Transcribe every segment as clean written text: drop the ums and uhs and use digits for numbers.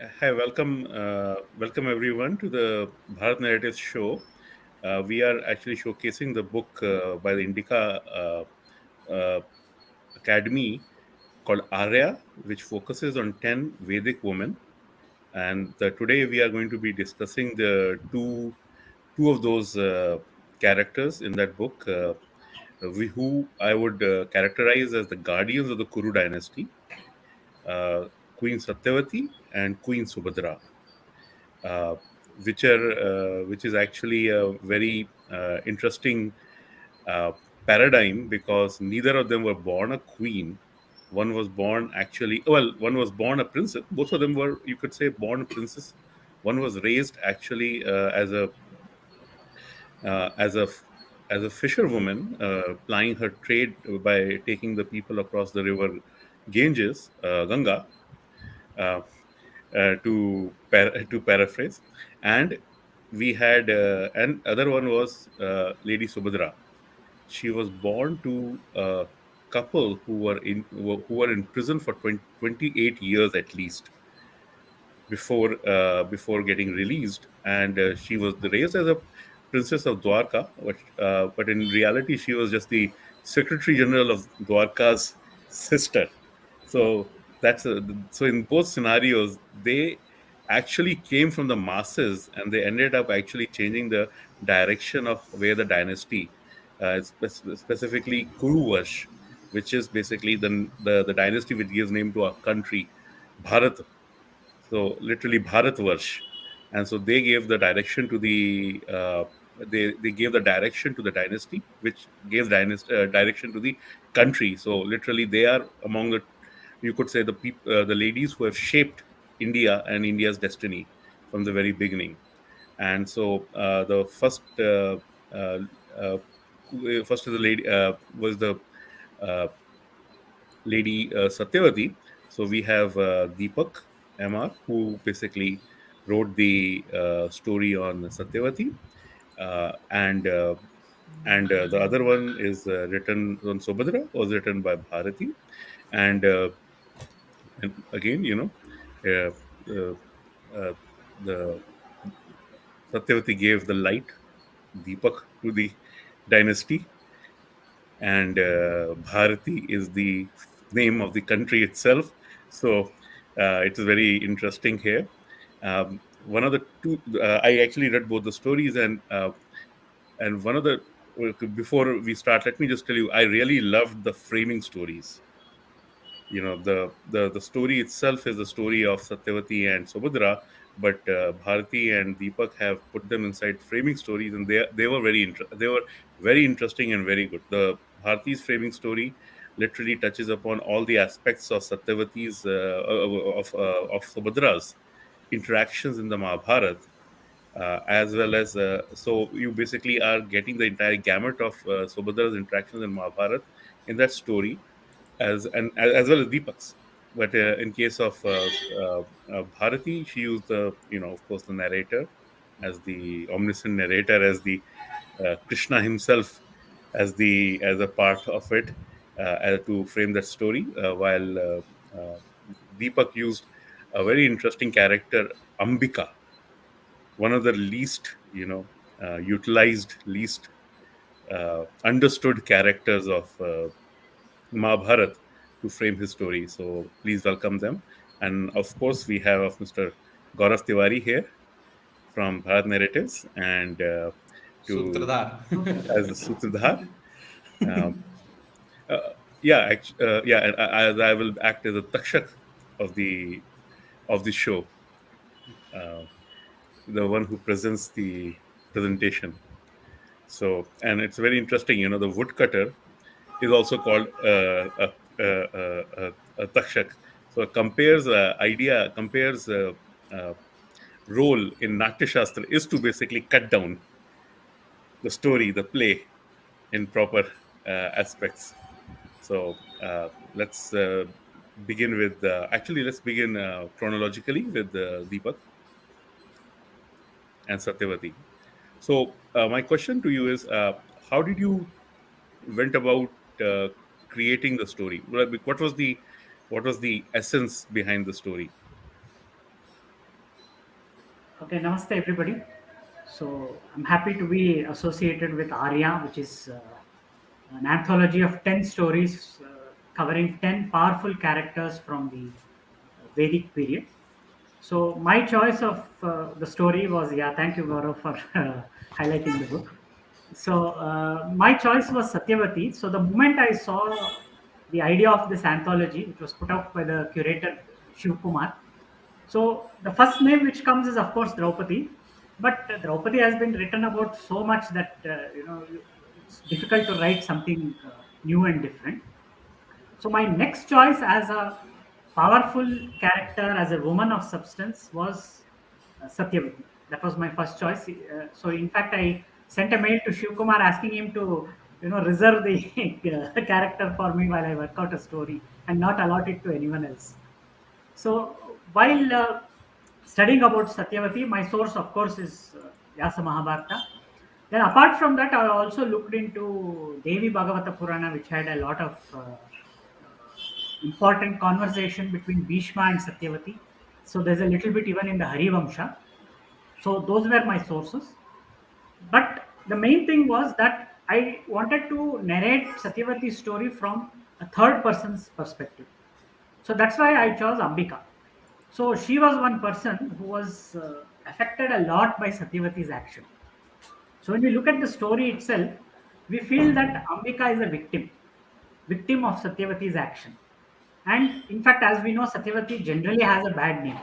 Hi, welcome everyone to the Bharat Narratives show. We are actually showcasing the book by the Indica uh, Academy called Arya, which focuses on 10 Vedic women. And today we are going to be discussing the two of those characters in that book, who I would characterize as the guardians of the Kuru dynasty, uh, Queen Satyavati and Queen Subhadra. uh, which is actually a very interesting uh, paradigm, because neither of them were born a queen. One was born actually, well, one was born a princess. Both of them were, you could say, born a princess. One was raised actually uh, as a as a fisherwoman, plying her trade by taking the people across the river Ganges, Ganga, uh, to paraphrase. And we had and other one was Lady Subhadra. She was born to a couple who were in prison for 28 years at least before getting released, and she was raised as a princess of Dwarka, but in reality she was just the Secretary General of Dwarka's sister. So so in both scenarios, they actually came from the masses, and they ended up actually changing the direction of where the dynasty, specifically Kuruvash, which is basically the dynasty which gives name to our country, Bharat. So literally Bharatvarsh. And so they gave the direction to they gave the direction to the dynasty, which gave direction to the country. So literally they are among the, you could say, the ladies who have shaped India and India's destiny from the very beginning. And so the uh, uh, first of the lady was the uh, lady Satyavati. So we have Deepak MR, who basically wrote the story on Satyavati, and the other one is written on Subhadra, was written by Bharathi, and and again, uh, uh, uh, the Satyavati gave the light, Deepak, to the dynasty, and Bharati is the name of the country itself. So it is very interesting here. One of the two, I actually read both the stories, and one of the before we start, let me just tell you, I really loved the framing stories. The story itself is the story of Satyavati and Subhadra, but Bharati and Deepak have put them inside framing stories, and they were very interesting and very good. The Bharati's framing story literally touches upon all the aspects of Satyavati's of Subhadra's interactions in the Mahabharata, as well as so you basically are getting the entire gamut of Subhadra's interactions in Mahabharata in that story, as well as Deepak's. But in case of Bharati, she used of course, the narrator, as the omniscient narrator, as the Krishna himself, as a part of it, to frame that story. While Deepak used a very interesting character, Ambika, one of the least, utilized, least understood characters of Mahabharat, to frame his story. So please welcome them. And of course, we have of Mr. Gaurav Tiwari here from Bharat Narratives, and to Sutradhar. as a Sutradhar. Um, uh, yeah, and I will act as a takshak of the show, uh, the one who presents the presentation. So, and it's very interesting. The woodcutter is also called a takshak. So compares role in Natya Shastra is to basically cut down the story, the play, in proper aspects. So let's begin chronologically with Deepak and Satyavati. So my question to you is, how did you went about uh, creating the story? What was the essence behind the story? Okay, namaste everybody. So I'm happy to be associated with Arya, which is an anthology of 10 stories covering 10 powerful characters from the Vedic period. So my choice of the story was, yeah, thank you Gaurav for highlighting the book. So my choice was Satyavati. So the moment I saw the idea of this anthology, which was put out by the curator Shiv Kumar, so the first name which comes is of course Draupadi, but Draupadi has been written about so much that it's difficult to write something new and different. So my next choice as a powerful character, as a woman of substance, was Satyavati. That was my first choice. So in fact, I sent a mail to Shiv Kumar asking him to, reserve the character for me while I work out a story and not allot it to anyone else. So while studying about Satyavati, my source, of course, is Vyasa Mahabharata. Then, apart from that, I also looked into Devi Bhagavata Purana, which had a lot of important conversation between Bhishma and Satyavati. So there's a little bit even in the Harivamsha. So those were my sources. But the main thing was that I wanted to narrate Satyavati's story from a third person's perspective. So that's why I chose Ambika. So she was one person who was affected a lot by Satyavati's action. So when we look at the story itself, we feel that Ambika is a victim of Satyavati's action. And in fact, as we know, Satyavati generally has a bad name.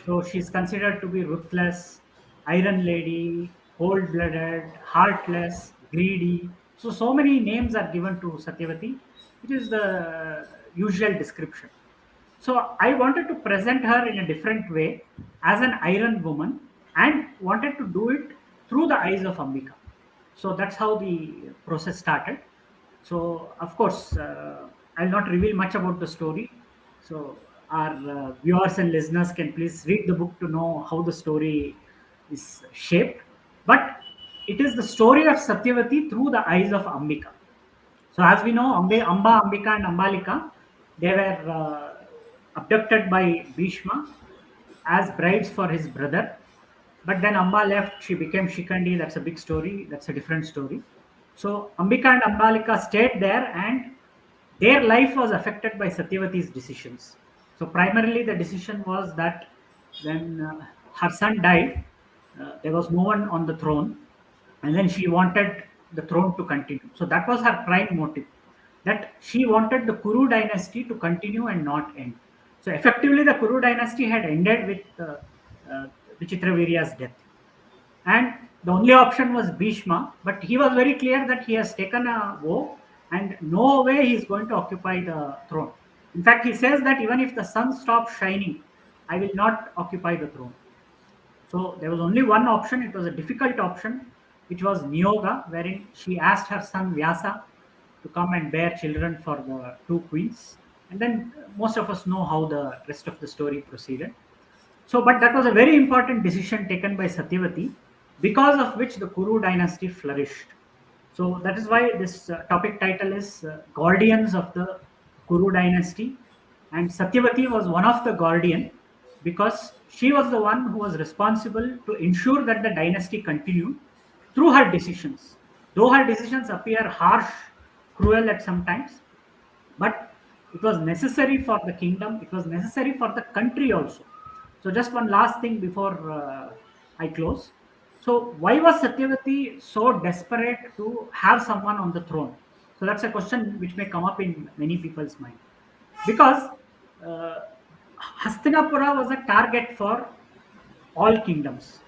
So she's considered to be ruthless, iron lady, cold blooded, heartless, greedy. So many names are given to Satyavati, which is the usual description. So I wanted to present her in a different way as an iron woman and wanted to do it through the eyes of Ambika. So that's how the process started. So of course, I'll not reveal much about the story. So our viewers and listeners can please read the book to know how the story is shaped. But it is the story of Satyavati through the eyes of Ambika. So as we know, Amba, Ambika, and Ambalika, they were abducted by Bhishma as brides for his brother. But then Amba left, she became Shikandi. That's a big story. That's a different story. So Ambika and Ambalika stayed there, and their life was affected by Satyavati's decisions. So primarily, the decision was that when her son died, there was no one on the throne, and then she wanted the throne to continue. So that was her prime motive, that she wanted the Kuru dynasty to continue and not end. So effectively, the Kuru dynasty had ended with Vichitravirya's death, and the only option was Bhishma, but he was very clear that he has taken a vow and no way he is going to occupy the throne. In fact, he says that even if the sun stops shining, I will not occupy the throne. So there was only one option. It was a difficult option, which was Niyoga, wherein she asked her son Vyasa to come and bear children for the two queens. And then most of us know how the rest of the story proceeded. So, but that was a very important decision taken by Satyavati, because of which the Kuru dynasty flourished. So that is why this topic title is Guardians of the Kuru dynasty, and Satyavati was one of the guardian because she was the one who was responsible to ensure that the dynasty continued through her decisions. Though her decisions appear harsh, cruel at some times, but it was necessary for the kingdom, it was necessary for the country also. So just one last thing before I close. So why was Satyavati so desperate to have someone on the throne? So that's a question which may come up in many people's mind, because uh, Hastinapura was a target for all kingdoms.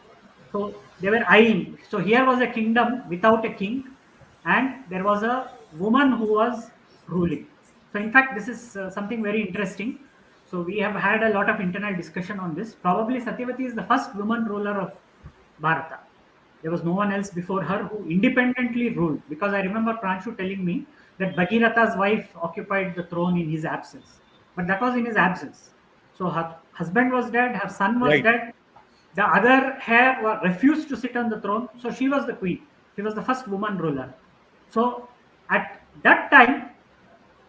So they were eyeing. So here was a kingdom without a king, and there was a woman who was ruling. So in fact, this is something very interesting. So we have had a lot of internal discussion on this. Probably Satyavati is the first woman ruler of Bharata. There was no one else before her who independently ruled. Because I remember Pranshu telling me that Bhagiratha's wife occupied the throne in his absence. But that was in his absence. So her husband was dead, her son was Right. dead. The other heir refused to sit on the throne. So she was the queen. She was the first woman ruler. So at that time,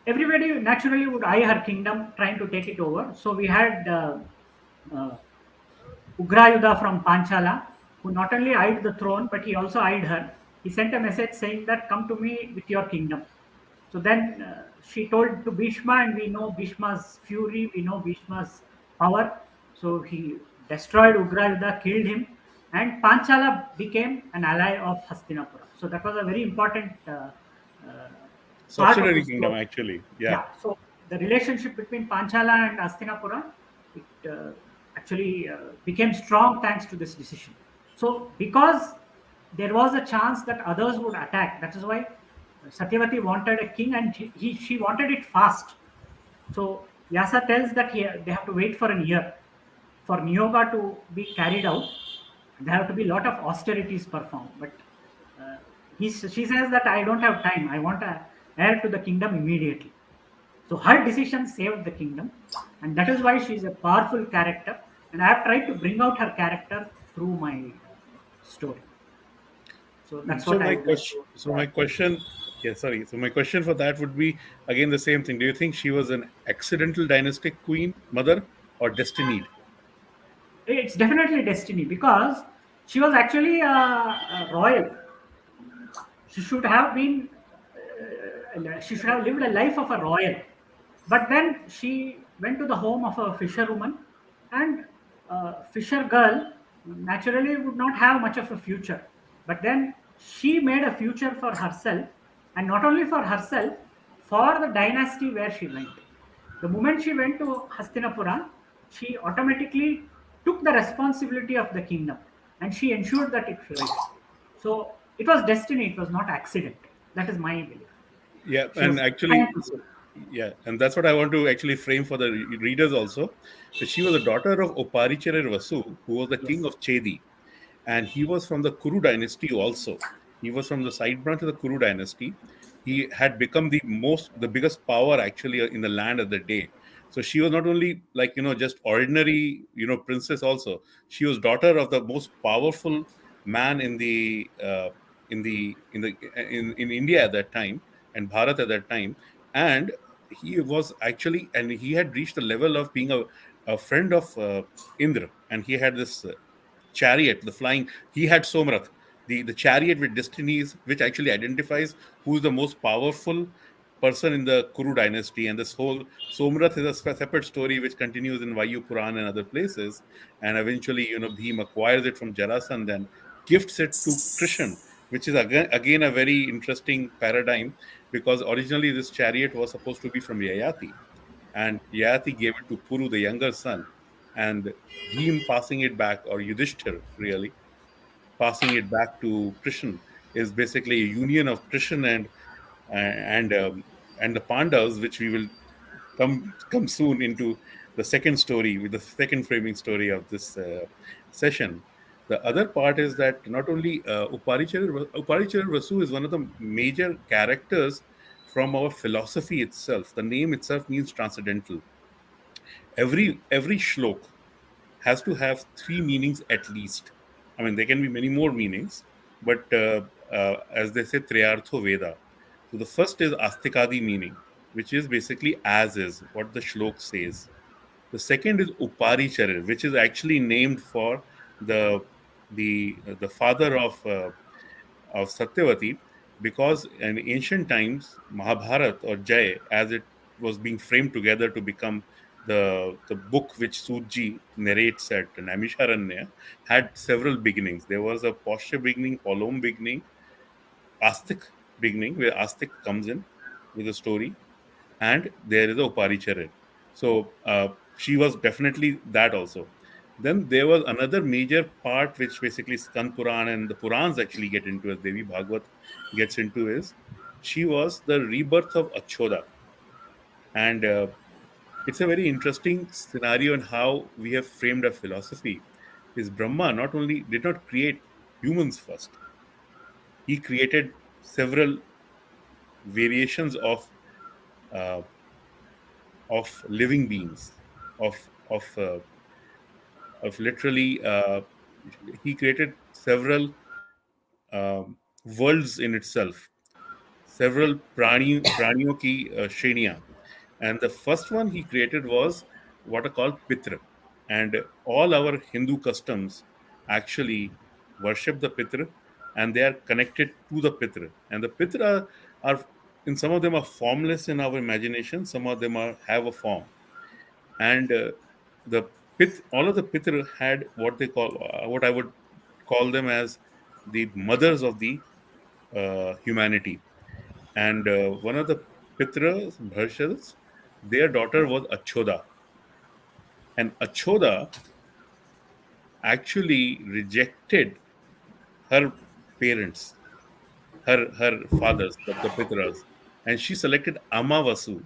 everybody naturally would eye her kingdom, trying to take it over. So we had uh, Ugrayuda from Panchala, who not only eyed the throne but he also eyed her. He sent a message saying that come to me with your kingdom. So then she told to Bhishma, and we know Bhishma's fury, we know Bhishma's power. So he destroyed Ugrayuda, killed him, and Panchala became an ally of Hastinapura. So that was a very important uh, part of the Subsidiary kingdom, story. actually. Yeah. Yeah. So the relationship between Panchala and Hastinapura, it actually became strong thanks to this decision. So because there was a chance that others would attack, that is why Satyavati wanted a king, and she wanted it fast. So Vyasa tells that they have to wait for a year for Niyoga to be carried out. There have to be a lot of austerities performed. But she says that I don't have time. I want a heir to the kingdom immediately. So her decision saved the kingdom, and that is why she is a powerful character. And I have tried to bring out her character through my story. So that's So what I my would like question, to so my add to it. question, yeah, sorry. So my question for that would be again the same thing. Do you think she was an accidental dynastic queen, mother, or destined? It's definitely destiny because she was actually a royal. She should have been she should have lived a life of a royal, but then she went to the home of a fisherwoman, and fisher girl naturally would not have much of a future, but then she made a future for herself, and not only for herself, for the dynasty where she went. The moment she went to Hastinapura, she automatically took the responsibility of the kingdom, and she ensured that it flourished. So it was destiny, it was not accident. That is my belief. Yeah, She and was actually, meant to. so, yeah, and that's what I want to actually frame for the readers also. That she was a daughter of Oparicharar Vasu, who was the king Yes. of Chedi, and he was from the Kuru dynasty also. He was from the side branch of the Kuru dynasty. He had become the biggest power actually in the land at the day. So she was not only like just ordinary princess also. She was daughter of the most powerful man in India at that time, and Bharat at that time, and he was actually, and he had reached the level of being a friend of Indra, and he had this chariot, the flying. He had Somrath, the chariot with destinies, which actually identifies who's the most powerful person in the Kuru dynasty. And this whole Somrath is a separate story which continues in Vayu Puran and other places. And eventually, Bhim acquires it from Jarasandh and gifts it to Krishan, which is again a very interesting paradigm, because originally this chariot was supposed to be from Yayati, and Yayati gave it to Puru, the younger son, and Bhim passing it back, or Yudhishthir really passing it back to Krishan, is basically a union of Krishan and the Pandavas, which we will come soon into the second story, with the second framing story of this session. The other part is that not only Uparicharar Vasu is one of the major characters from our philosophy itself. The name itself means transcendental. Every shlok has to have three meanings at least. I mean, there can be many more meanings, but as they say, Triyartho Veda. So the first is Astikadi meaning, which is basically as is, what the shlok says. The second is Uparicharar, which is actually named for the the father of Satyavati, because in ancient times, Mahabharata or Jay, as it was being framed together to become the book which Suji narrates at Naimisharanya, had several beginnings. There was a posture beginning, Polom beginning, Astik beginning, where Astik comes in with a story, and there is a Uparicharan. So she was definitely that also. Then there was another major part which basically Skan Puran and the Purans actually get into, as Devi Bhagwat gets into, is she was the rebirth of Achoda. And it's a very interesting scenario in how we have framed our philosophy. Is Brahma not only did not create humans first, he created several variations uh, of living beings, of of uh, of literally he created several worlds in itself, several praniyon ki shreniya, and the first one he created was what are called pitra. And all our Hindu customs actually worship the Pitra, and they are connected to the Pitra. And the Pitra are, in some of them are formless in our imagination, some of them are have a form. And the all of the Pitra had what they call, what I would call them as the mothers of the humanity. And one of the Pitras, Bharshas, their daughter was Achoda. And Achoda actually rejected her parents, her fathers, the Pitras, and she selected Amavasu,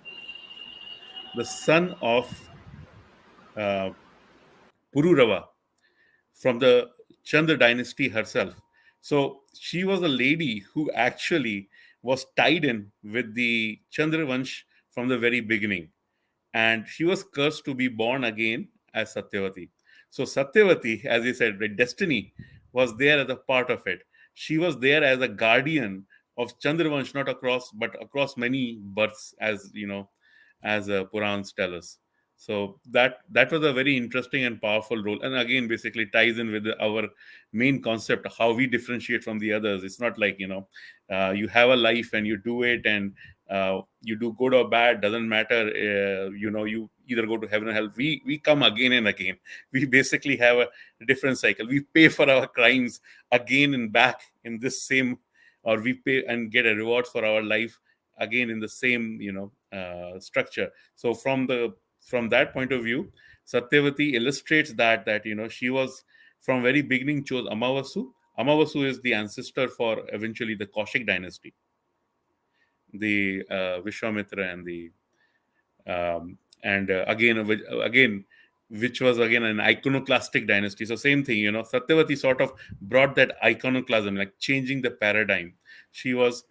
the son of uh, Pururava, from the Chandra dynasty herself. So she was a lady who actually was tied in with the Chandra Vansh from the very beginning. And she was cursed to be born again as Satyavati. So Satyavati, as you said, the destiny was there as a part of it. She was there as a guardian of Chandravansh, not across, but across many births, as you know, as Purans tell us. So that was a very interesting and powerful role, and again, basically ties in with our main concept, how we differentiate from the others. It's not like, you have a life and you do it, and you do good or bad, doesn't matter. You either go to heaven or hell. We come again and again. We basically have a different cycle. We pay for our crimes again and back in this same, or we pay and get a reward for our life again in the same, structure. So from that point of view, Satyavati illustrates that she was from very beginning chose Amavasu. Amavasu is the ancestor for eventually the Kaushik dynasty, the Vishwamitra and the and again, which was again an iconoclastic dynasty. So same thing, Satyavati sort of brought that iconoclasm, like changing the paradigm. She was,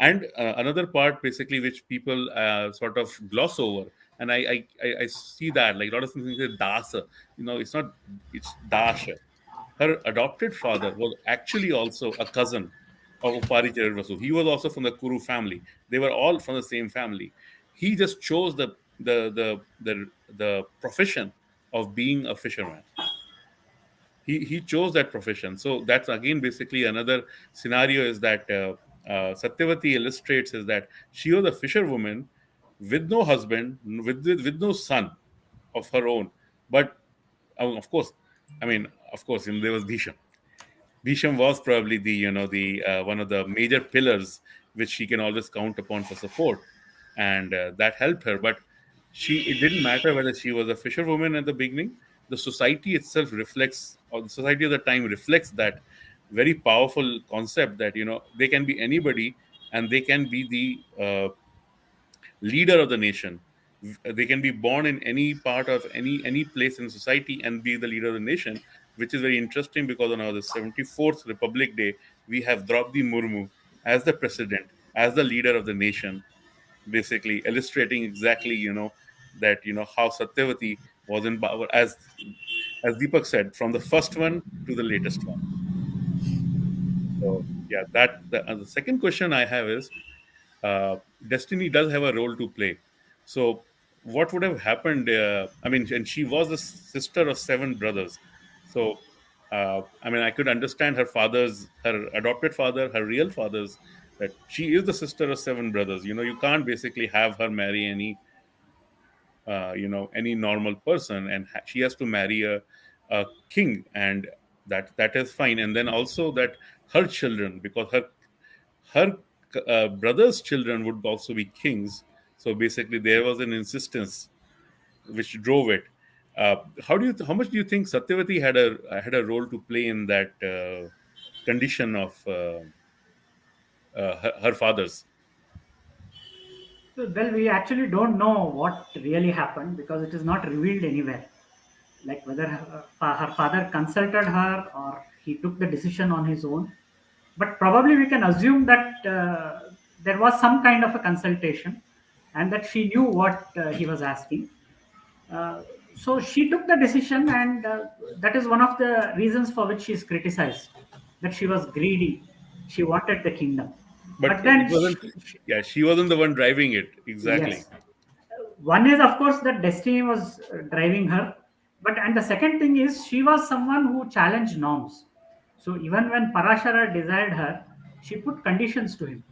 and another part basically which people sort of gloss over, and I see that like a lot of things say Dasa, it's not, it's Dasha. Her adopted father was actually also a cousin of Uparicharan Vasu. He was also from the Kuru family. They were all from the same family. He just chose the profession of being a fisherman. He chose that profession. So that's again basically another scenario, is that Satyavati illustrates is that she was a fisherwoman with no husband, with no son of her own. But of course, of course, there was Bhisham. Bhisham was probably the the one of the major pillars which she can always count upon for support, and that helped her. But it didn't matter whether she was a fisherwoman at the beginning. The society itself reflects, or the society of the time reflects that very powerful concept that they can be anybody, and they can be the leader of the nation. They can be born in any part of any place in society and be the leader of the nation, which is very interesting because on our 74th Republic Day, we have Draupadi Murmu as the president, as the leader of the nation, basically illustrating exactly that how Satyavati was in power, as Deepak said, from the first one to the latest one. So yeah, the second question I have is, destiny does have a role to play. So, what would have happened? And she was the sister of seven brothers. So, I could understand her adopted father, her real fathers, that she is the sister of seven brothers. You can't basically have her marry any normal person, and she has to marry a king, and that is fine. And then also that her children, because her brother's children would also be kings. So basically, there was an insistence which drove it. How much do you think Satyavati had a role to play in that condition of her father's? Well, we actually don't know what really happened because it is not revealed anywhere. Like whether her father consulted her or he took the decision on his own. But probably we can assume that there was some kind of a consultation and that she knew what he was asking. Uh, so she took the decision, and that is one of the reasons for which she is criticized, that she was greedy. She wanted the kingdom. But But it then, wasn't. Yeah, she wasn't the one driving it exactly. yes, one is of course that destiny was driving her. But and the second thing is she was someone who challenged norms. So even when Parashara desired her, she put conditions to him.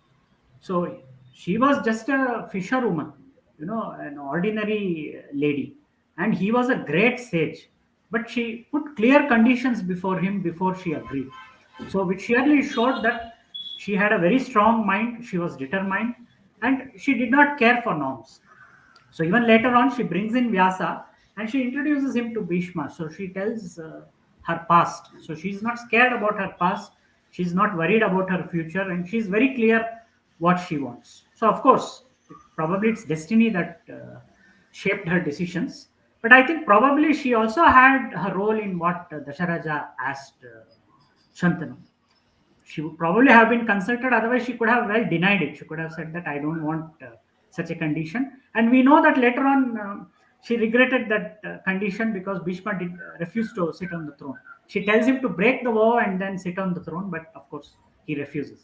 So she was just a fisherwoman, an ordinary lady, and he was a great sage. But she put clear conditions before him before she agreed. So which surely showed that she had a very strong mind. She was determined, and she did not care for norms. So even later on, she brings in Vyasa and she introduces him to Bhishma. So she tells her past. So she's not scared about her past. She's not worried about her future, and she's very clear what she wants. So of course, probably it's destiny that shaped her decisions. But I think probably she also had her role in what Dasharaja asked Shantanu. She would probably have been consulted, otherwise she could have well denied it. She could have said that I don't want such a condition, and we know that later on she regretted that condition because Bhishma did refuse to sit on the throne. She tells him to break the vow and then sit on the throne, but of course he refuses.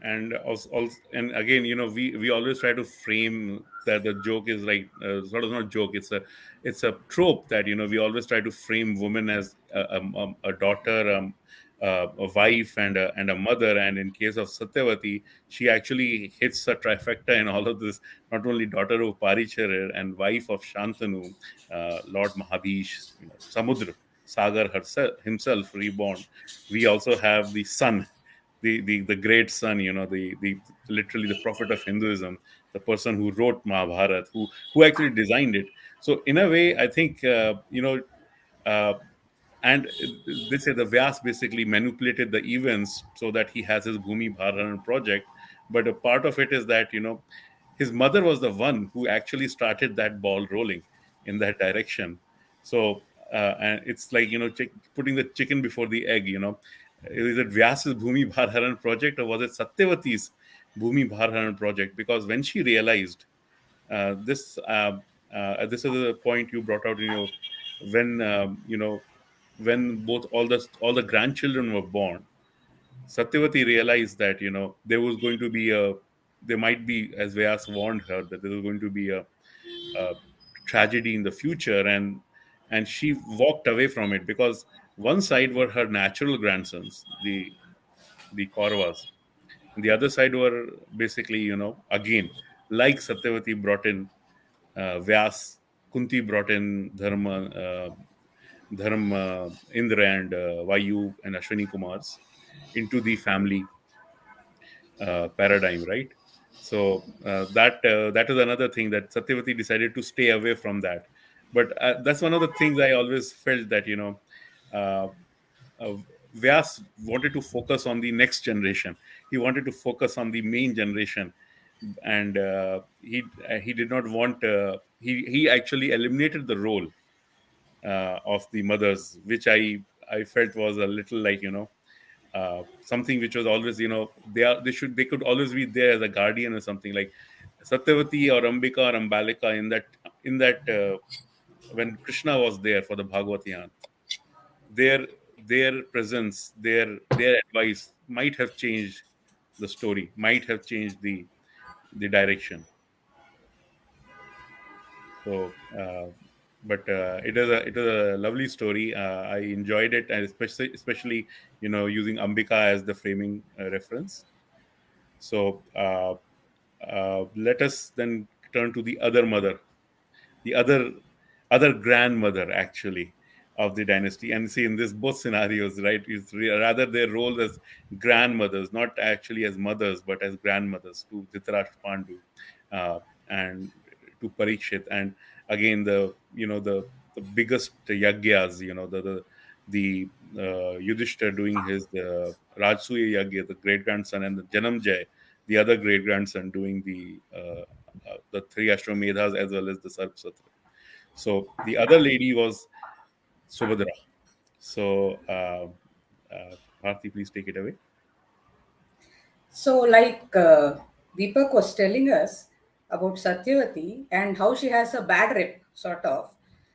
And and again, we always try to frame that the joke is like, sort of not joke, it's a trope that we always try to frame women as a daughter, a wife, and a mother. And in case of Satyavati, she actually hits a trifecta in all of this: not only daughter of Paricharar and wife of Shantanu, Lord Mahabhish, Samudra Sagar himself reborn. We also have the son, the great son, the literally the prophet of Hinduism, the person who wrote Mahabharata, who actually designed it. So in a way, I think, uh, and they say the Vyas basically manipulated the events so that he has his Bhumi Bharan project. But a part of it is that his mother was the one who actually started that ball rolling in that direction. So and it's like, putting the chicken before the egg. Is it Vyas's Bhumi Bharan project, or was it Satyavati's Bhumi Bharan project? Because when she realized this is the point you brought out in your when when both all the grandchildren were born, Satyavati realized that there was going to be there might be, as Vyas warned her, that there was going to be a tragedy in the future, and she walked away from it because one side were her natural grandsons, the Kauravas, and the other side were basically, again, like Satyavati brought in Vyas, Kunti brought in Dharma, Indra, and Vayu and Ashwini Kumars into the family paradigm, right? So that is another thing that Satyavati decided to stay away from that. But that's one of the things I always felt that uh, uh, Vyas wanted to focus on the next generation. He wanted to focus on the main generation, and he did not want. He actually eliminated the role of the mothers, which I felt was a little like, something which was always, they could always be there as a guardian or something like Satyavati or Ambika or Ambalika in that when Krishna was there for the Bhagavatiyan, their presence, their advice might have changed the story, might have changed the direction. So, but it is a lovely story. I enjoyed it, and especially using Ambika as the framing reference. So let us then turn to the other mother, the other grandmother actually of the dynasty, and see in this both scenarios, right, is rather their role as grandmothers, not actually as mothers but as grandmothers to Dhritarashtra, Pandu, and to Parikshit, and again the biggest yagyas, the Yudhishthir doing his Rajsuya yagya, the great grandson, and the Janamjay, the other great grandson, doing the three Ashwamedhas as well as the Sarpsatra. So the other lady was Subhadra. So, Bharti, please take it away. So, like Deepak was telling us about Satyavati and how she has a bad rep, sort of.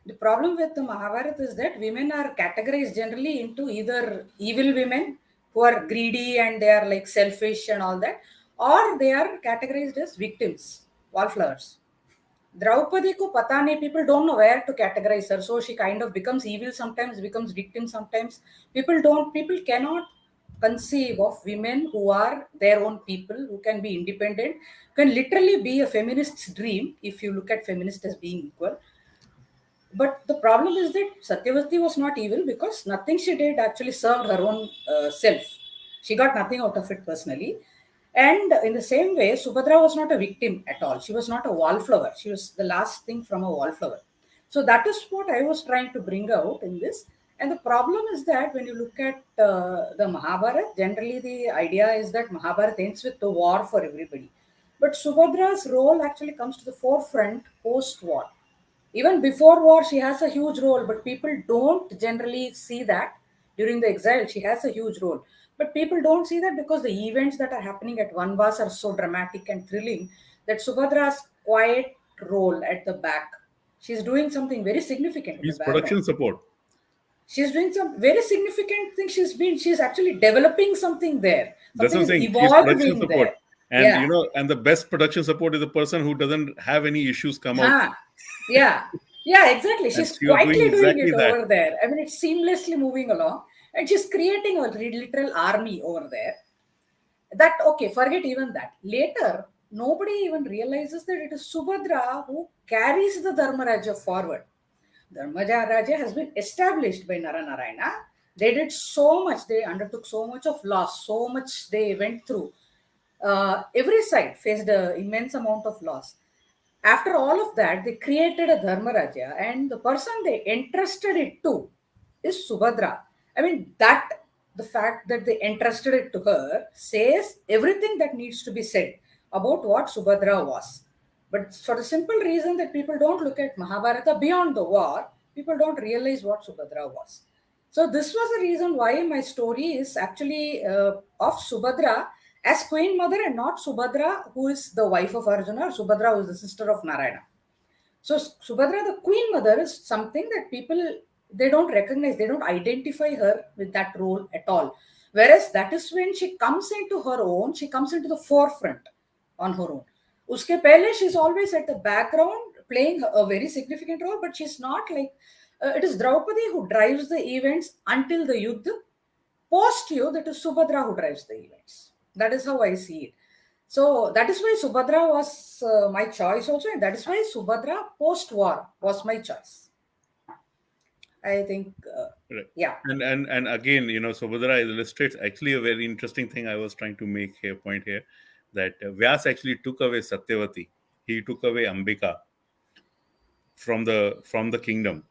The problem with the Mahabharata is that women are categorized generally into either evil women who are greedy and they are like selfish and all that, or they are categorized as victims, wallflowers. Draupadi ko pata nahi, people don't know where to categorize her. So she kind of becomes evil sometimes, becomes victim sometimes. People cannot conceive of women who are their own people, who can be independent, can literally be a feminist's dream if you look at feminist as being equal. But the problem is that Satyavati was not evil because nothing she did actually served her own self. She got nothing out of it personally. And in the same way, Subhadra was not a victim at all. She was not a wallflower. She was the last thing from a wallflower. So that is what I was trying to bring out in this. And the problem is that when you look at the Mahabharata, generally the idea is that Mahabharata ends with the war for everybody. But Subhadra's role actually comes to the forefront post war. Even before war, she has a huge role, but people don't generally see that. During the exile, she has a huge role. But people don't see that because the events that are happening at Vanvas are so dramatic and thrilling that Subhadra's quiet role at the back, she's doing something very significant in the He's background. production support. She's doing some very significant thing. She's actually developing something there. That's Something what I'm is saying. She's production evolving support. there. And Yeah. and the best production support is the person who doesn't have any issues come out. Huh. Yeah. Yeah, exactly. And She's she was doing quietly doing exactly it that. over there. I mean, it's seamlessly moving along. And she's creating a literal army over there. That, okay, forget even that. Later, nobody even realizes that it is Subhadra who carries the Dharmaraja forward. Dharmaraja has been established by Naranarayana. They did so much, they undertook so much of loss, so much they went through. Every side faced an immense amount of loss. After all of that, they created a Dharmaraja, and the person they entrusted it to is Subhadra. I mean, that the fact that they entrusted it to her says everything that needs to be said about what Subhadra was. But for the simple reason that people don't look at Mahabharata beyond the war, people don't realize what Subhadra was. So this was the reason why my story is actually of Subhadra as Queen Mother and not Subhadra, who is the wife of Arjuna, or Subhadra, who is the sister of Narayana. So Subhadra, the Queen Mother, is something that people they don't recognize, they don't identify her with that role at all. Whereas that is when she comes into her own, she comes into the forefront on her own. Uske pehle, she's always at the background playing a very significant role, but she's not like it is Draupadi who drives the events until the Yuddha. Post Yuddha, it is Subhadra who drives the events. That is how I see it. So that is why Subhadra was my choice also, and that is why Subhadra post-war was my choice. I think, Right. yeah, And again, Subhadra illustrates actually a very interesting thing I was trying to make here, point here, that Vyas actually took away Satyavati. He took away Ambika from the kingdom.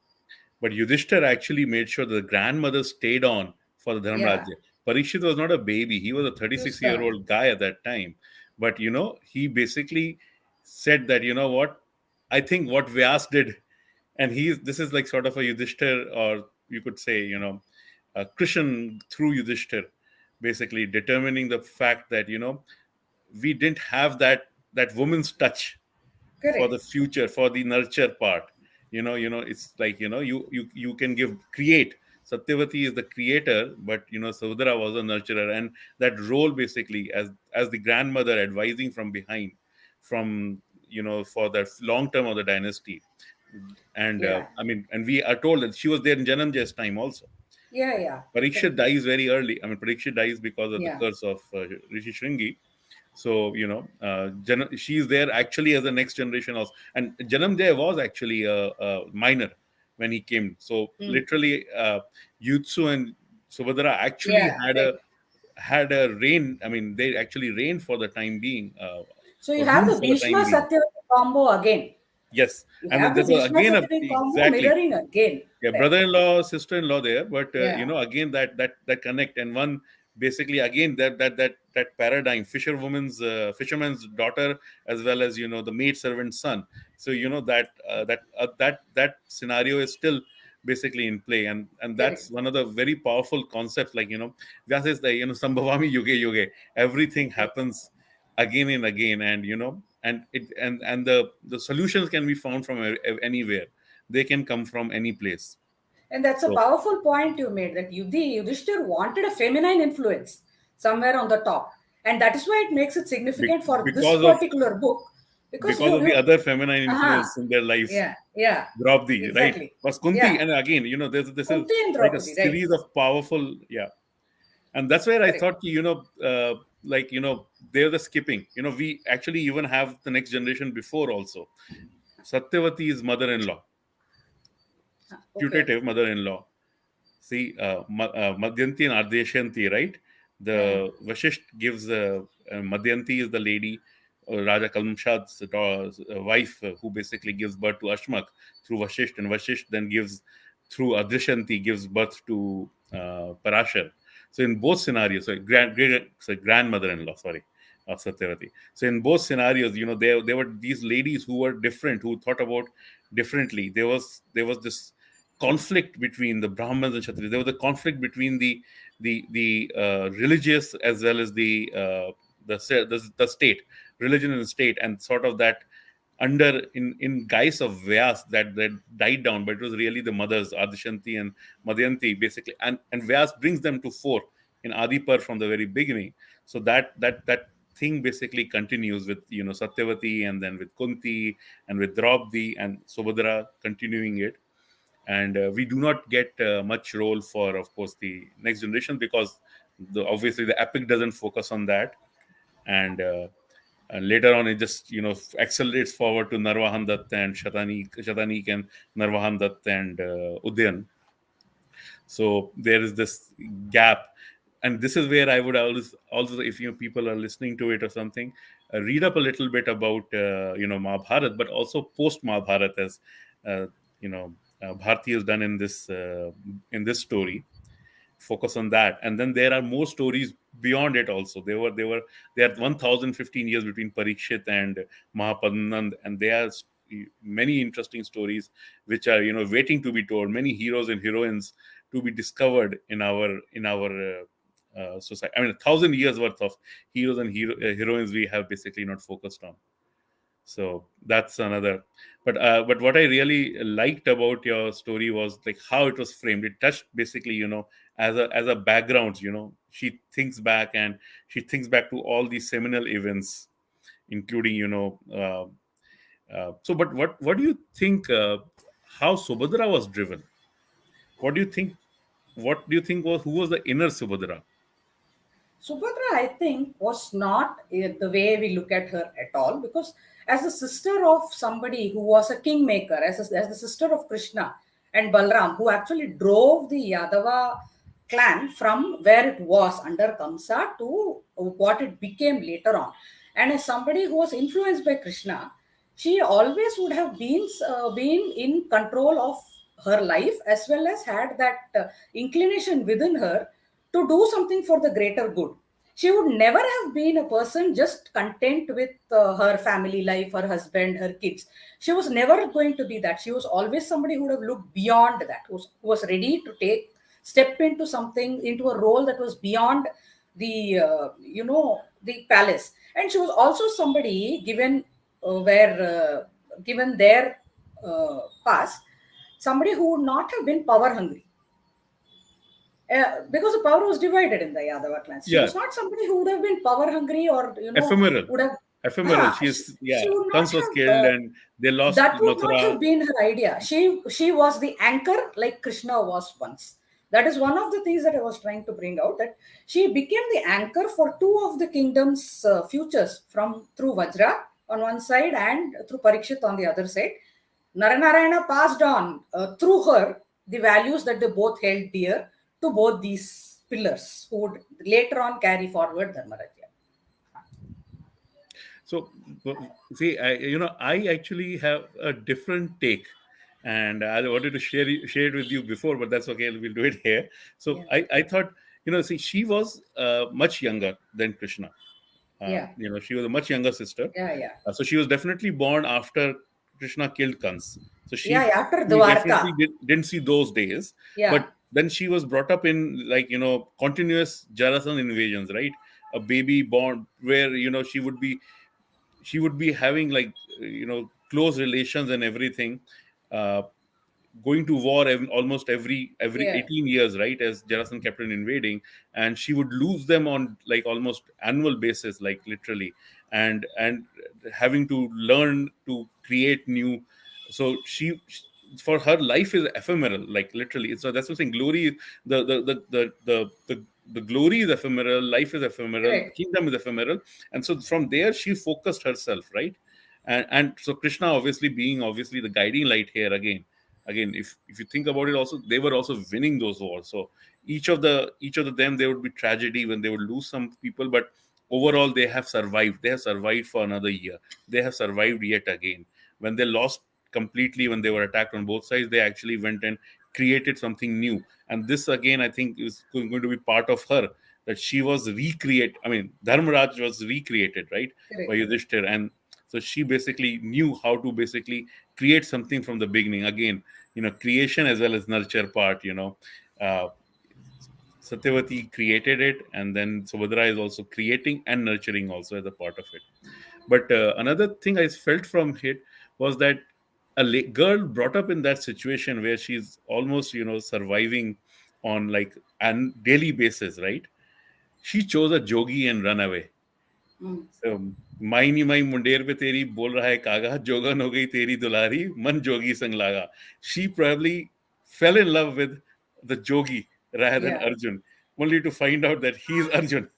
But Yudhishthir actually made sure the grandmother stayed on for the yeah, Dharmrajya. Parikshit was not a baby. He was a just 36-year-old guy at that time. But, he basically said that, what? I think what Vyas did, and this is like sort of a Yudhishthir, or you could say, a Krishan through Yudhishthir, basically determining the fact that, we didn't have that woman's touch for the correct, future, for the nurture part. It's like, you can create. Satyavati is the creator, but Saudara was a nurturer, and that role basically as the grandmother advising from behind, from for the long term of the dynasty. And yeah, and we are told that she was there in Janamjay's time also. yeah, yeah, Parikshit correct, dies very early. Parikshit dies because of the yeah, curse of Rishi Shringi. So, she's there actually as the next generation also. And Janamjaya was actually a minor when he came. So, mm. literally, Yutsu and Subhadra actually Yeah, had a right. had a reign. They actually reigned for the time being, So you or have ruled the for the time Bhishma being. Satyavati combo again. Yes, You and have the there's Bhishma again Satyavati combo exactly. mirroring again Yeah, there. brother-in-law, sister-in-law there, but Yeah, again that connect, and one basically again that paradigm, fisherman's daughter, as well as the maid servant's son. So that scenario is still basically in play, and correct. that's one of the very powerful concepts. Like Vyasa is like Sambhavami yuge yuge. Everything happens again and again, and the solutions can be found from anywhere. They can come from any place. And that's a So powerful point you made that Yudhishthir wanted a feminine influence somewhere on the top. And that is why it makes it significant for this because of particular book because because of the other feminine uh-huh, influence in their lives. yeah, yeah, Draupadi, right? exactly, Was Kunti, yeah, and again, this is Kunti and like a Draupadi, right? series of powerful, yeah. And that's where I Correct. thought, they're the skipping. We actually even have the next generation before also. Satyavati's mother-in-law, Okay. putative mother-in-law. See, Madhyanti and Ardeshanti, right? Hmm. The Vashisht gives Madhyanti is the lady, Raja Kalmshad's wife, who basically gives birth to Ashmak through Vashisht, and Vashisht then gives through Ardeshanti gives birth to Parashar. So in both scenarios, grandmother-in-law, sorry, of Satyavati. So in both scenarios, there were these ladies who were different, who thought about differently. There was this conflict between the Brahmins and Kshatriyas. There was a conflict between the religious as well as the state, religion and state, and sort of that under in guise of Vyas that died down, but it was really the mothers Adishanti and Madhyanti basically, and Vyas brings them to fore in Adipar from the very beginning. So that thing basically continues with Satyavati, and then with Kunti, and with Draupadi and Subhadra continuing it. And we do not get much role for, of course, the next generation, because obviously the epic doesn't focus on that. And later on it just accelerates forward to Narvahan Dutt and Shatanik and Narvahan Dutt and Udyan. So there is this gap, and this is where I would always also, if people are listening to it or something, read up a little bit about Mahabharat, but also post Mahabharat, as uh, you know Bharati has done in this story. Focus on that, and then there are more stories beyond it also. There are 1015 years between Parikshit and Mahapadmanand, and there are many interesting stories which are waiting to be told, many heroes and heroines to be discovered in our society. I mean, 1,000 years worth of heroes and heroines we have basically not focused on. So that's another. But what I really liked about your story was like how it was framed. It touched basically, as a background. She thinks back, and she thinks back to all these seminal events, including so. But what do you think? How Subhadra was driven? What do you think? What do you think was, who was the inner Subhadra? Subhadra, I think, was not the way we look at her at all, because as the sister of somebody who was a kingmaker, as the sister of Krishna and Balram, who actually drove the Yadava clan from where it was under Kamsa to what it became later on. And as somebody who was influenced by Krishna, she always would have been in control of her life, as well as had that inclination within her to do something for the greater good. She would never have been a person just content with her family life, her husband, her kids. She was never going to be that. She was always somebody who would have looked beyond that, who was ready to step into something, into a role that was beyond the palace. And she was also somebody, given their past, somebody who would not have been power hungry, because the power was divided in the Yadava clans. She Yeah, was not somebody who would have been power hungry, or ephemeral. would have. Ephemeral. She She, is, she yeah. would not Kans was have. killed, and they lost That would not Mathura. have been her idea. She was the anchor, like Krishna was once. That is one of the things that I was trying to bring out. That she became the anchor for two of the kingdom's futures, from through Vajra on one side and through Parikshit on the other side. Naranarayana passed on through her the values that they both held dear to both these pillars, who would later on carry forward Dharmarajya. So, see, I actually have a different take, and I wanted to share it with you before, but that's okay. We'll do it here. So, Yeah, I thought, see, she was much younger than Krishna. yeah, She was a much younger sister. yeah, yeah, So she was definitely born after Krishna killed Kans. So yeah, yeah. After she Dwarka, definitely didn't see those days. yeah, But then she was brought up in, like, continuous Jarasan invasions, right? A baby born where, she would be having, like, close relations and everything. Uh, Going to war almost every yeah, 18 years, right, as Jarasan kept on invading, and she would lose them on, like, almost annual basis, like, literally. and having to learn to create new. So for her, life is ephemeral, like literally. So that's what I'm saying. Glory, the glory is ephemeral, life is ephemeral, Correct. kingdom is ephemeral. And so from there she focused herself, right? And so Krishna obviously being obviously the guiding light here again, if you think about it, also they were also winning those wars. So each of them, there would be tragedy when they would lose some people, but overall they have survived for another year. They have survived yet again. When they lost completely, when they were attacked on both sides, they actually went and created something new. And this again, I think, is going to be part of her, that she was Dharmaraj was recreated, right, by Correct. Yudhishthir. And so she basically knew how to basically create something from the beginning. Again, creation as well as nurture part. Uh, Satyavati created it, and then Subhadra is also creating and nurturing also as a part of it. But another thing I felt from it was that girl brought up in that situation where she's almost, surviving on like an daily basis, right? She chose a jogi and run away. Mm. So, माई माई मुंडेर पे तेरी बोल रहा है कागा जोगन हो गई तेरी दुलारी मन जोगी संग लागा. She probably fell in love with the jogi rather than Yeah. Arjun, only to find out that he's Arjun,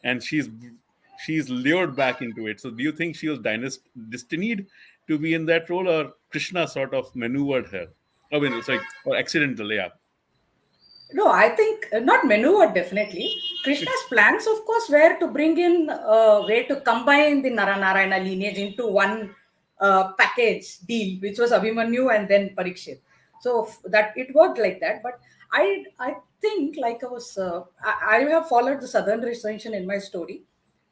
and she's lured back into it. So do you think she was destined to be in that role, or Krishna sort of maneuvered her? I mean, sorry, or accidental, yeah. No, I think not maneuvered definitely. Krishna's plans, of course, were to bring in a way to combine the Naranarayana lineage into one package deal, which was Abhimanyu and then Parikshit. So that it worked like that. But I think, like I have followed the southern recension in my story.